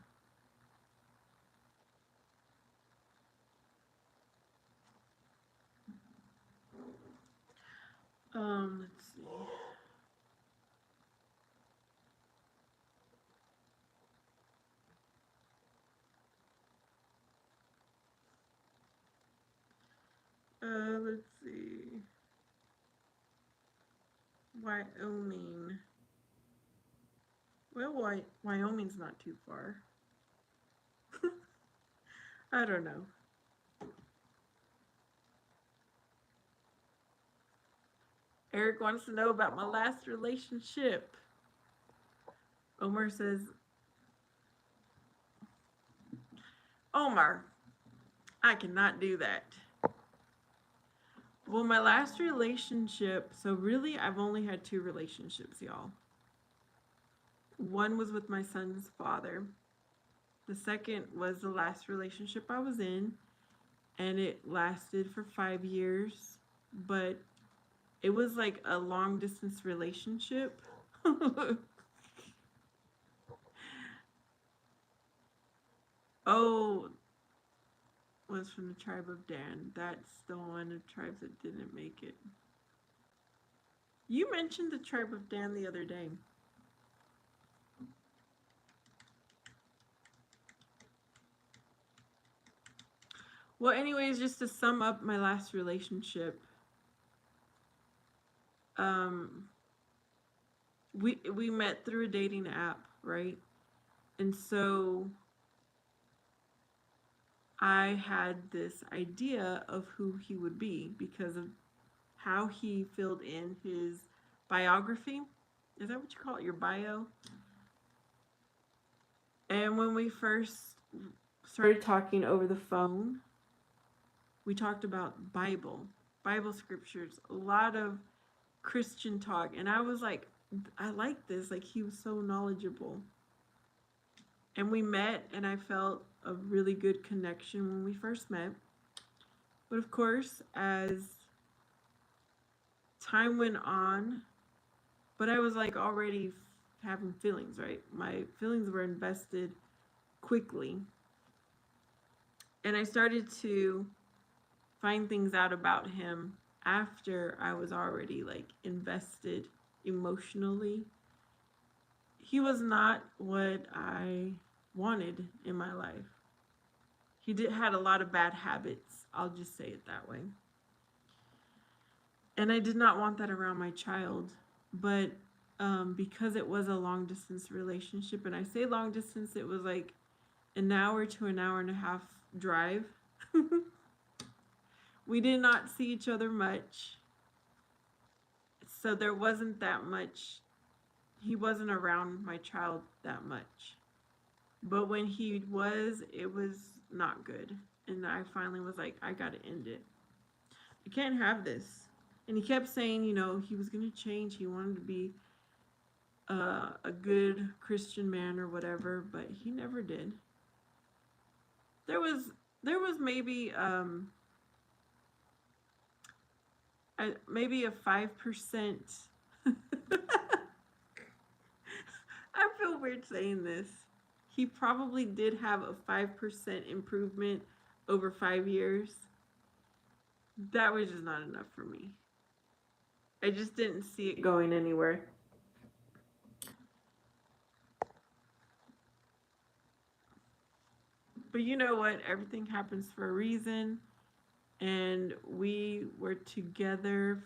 Let's see. Let's see. Wyoming. Well, Wyoming's not too far. I don't know. Eric wants to know about my last relationship. Omar says, Omar, I cannot do that. Well, my last relationship, so really, I've only had two relationships, y'all. One was with my son's father. The second was the last relationship I was in, and it lasted for 5 years, but it was like a long distance relationship. Oh, was from the tribe of Dan. That's the one of tribes that didn't make it. You mentioned the tribe of Dan the other day. Well, anyways, just to sum up my last relationship, um, we met through a dating app, right? And so I had this idea of who he would be because of how he filled in his biography. Is that what you call it? Your bio? And when we first started talking over the phone. We talked about Bible scriptures, a lot of Christian talk. And I was like, I like this. Like, he was so knowledgeable. And we met, and I felt a really good connection when we first met. But of course, as time went on, but I was like already having feelings, right? My feelings were invested quickly. And I started to find things out about him after I was already like invested emotionally. He was not what I wanted in my life. He had a lot of bad habits. I'll just say it that way. And I did not want that around my child. But because it was a long distance relationship, and I say long distance, it was like an hour to an hour and a half drive. We did not see each other much. So there wasn't that much, he wasn't around my child that much. But when he was, it was not good. And I finally was like, I gotta end it. I can't have this. And he kept saying, you know, he was gonna change. He wanted to be a good Christian man or whatever, but he never did. There was maybe maybe a 5%. I feel weird saying this. He probably did have a 5% improvement over 5 years. That was just not enough for me. I just didn't see it going anywhere. But you know what? Everything happens for a reason. And we were together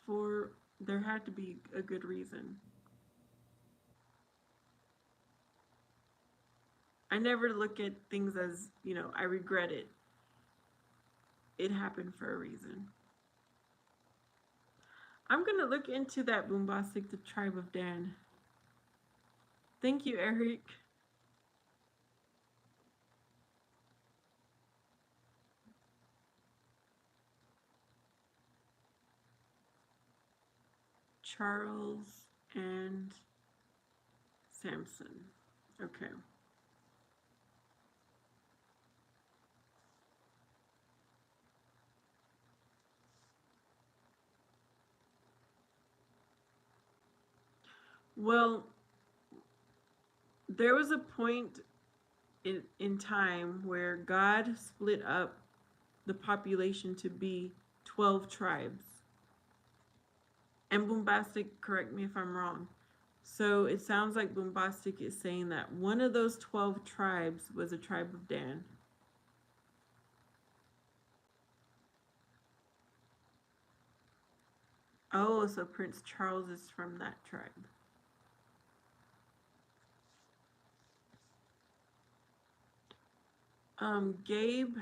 for, there had to be a good reason. I never look at things as, you know, I regret it. It happened for a reason. I'm going to look into that Boombastic, the Tribe of Dan. Thank you, Eric. Charles and Samson. Okay. Well, there was a point in time where God split up the population to be 12 tribes. And Boombastic, correct me if I'm wrong. So it sounds like Boombastic is saying that one of those 12 tribes was a tribe of Dan. Oh, so Prince Charles is from that tribe. Gabe,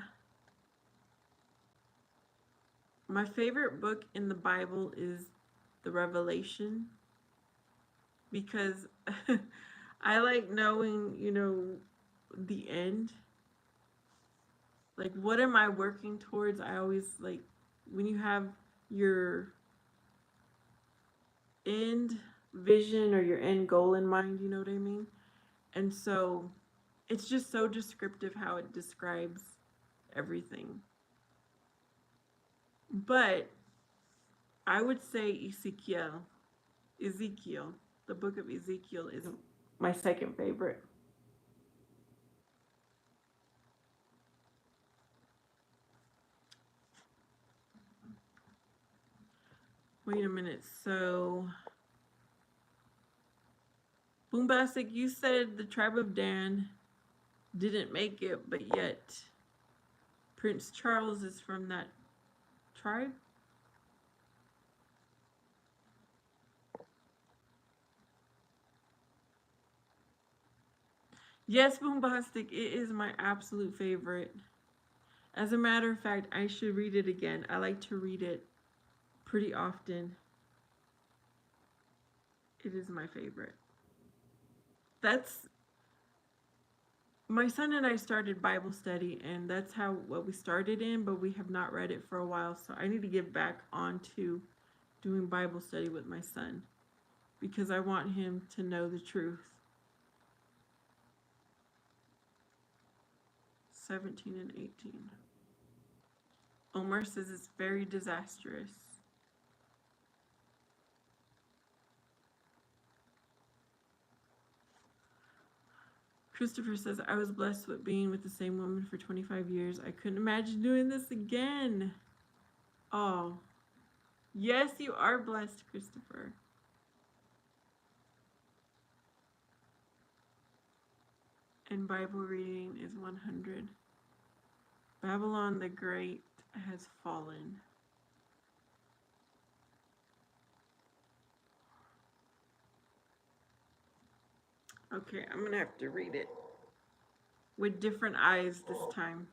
my favorite book in the Bible is the Revelation, because I like knowing, you know, the end. Like, what am I working towards? I always like when you have your end vision or your end goal in mind, you know what I mean? And so it's just so descriptive how it describes everything. But I would say Ezekiel, the book of Ezekiel is my second favorite. Wait a minute. So, Boombastic, you said the tribe of Dan didn't make it, but yet Prince Charles is from that tribe? Yes, Boombastic, it is my absolute favorite. As a matter of fact, I should read it again. I like to read it pretty often. It is my favorite. That's My son and I started Bible study, and that's what we started in, but we have not read it for a while, so I need to get back onto doing Bible study with my son because I want him to know the truth. 17 and 18. Omar says it's very disastrous. Christopher says, I was blessed with being with the same woman for 25 years. I couldn't imagine doing this again. Oh, yes, you are blessed, Christopher. And Bible reading is 100. Babylon the Great has fallen. Okay, I'm going to have to read it with different eyes this time.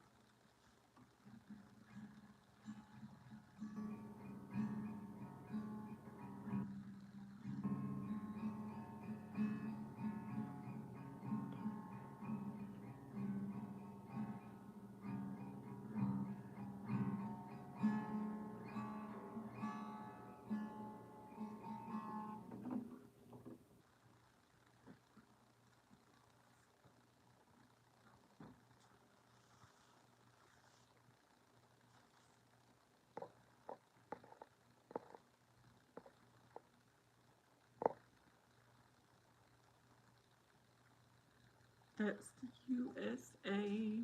That's the USA.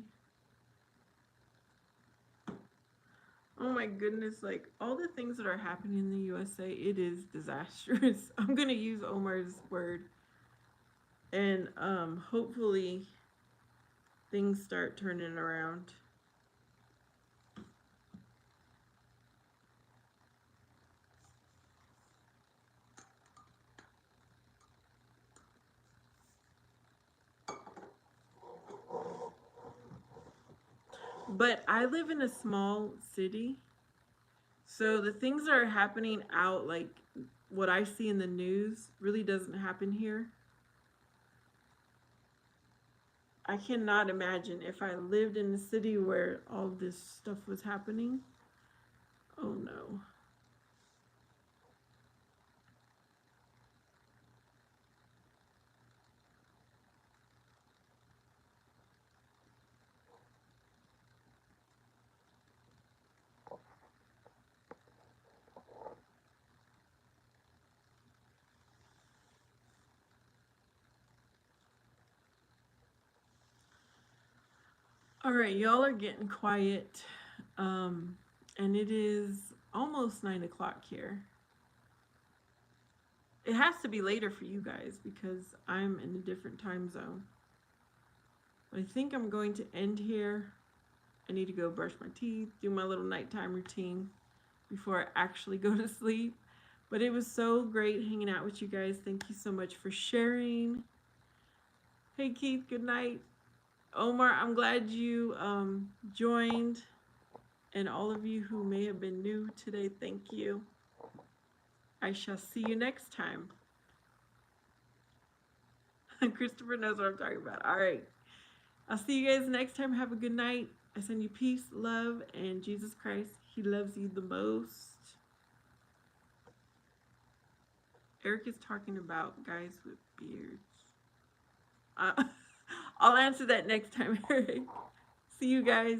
Oh my goodness, like all the things that are happening in the USA, it is disastrous. I'm going to use Omar's word. And hopefully things start turning around. But I live in a small city, so the things that are happening out, like what I see in the news, really doesn't happen here. I cannot imagine if I lived in a city where all this stuff was happening. Oh no. All right, y'all are getting quiet. And it is almost 9 o'clock here. It has to be later for you guys because I'm in a different time zone. But I think I'm going to end here. I need to go brush my teeth, do my little nighttime routine before I actually go to sleep. But it was so great hanging out with you guys. Thank you so much for sharing. Hey Keith, good night. Omar, I'm glad you joined. And all of you who may have been new today, thank you. I shall see you next time. Christopher knows what I'm talking about. All right. I'll see you guys next time. Have a good night. I send you peace, love, and Jesus Christ. He loves you the most. Eric is talking about guys with beards. I'll answer that next time, Eric. See you guys.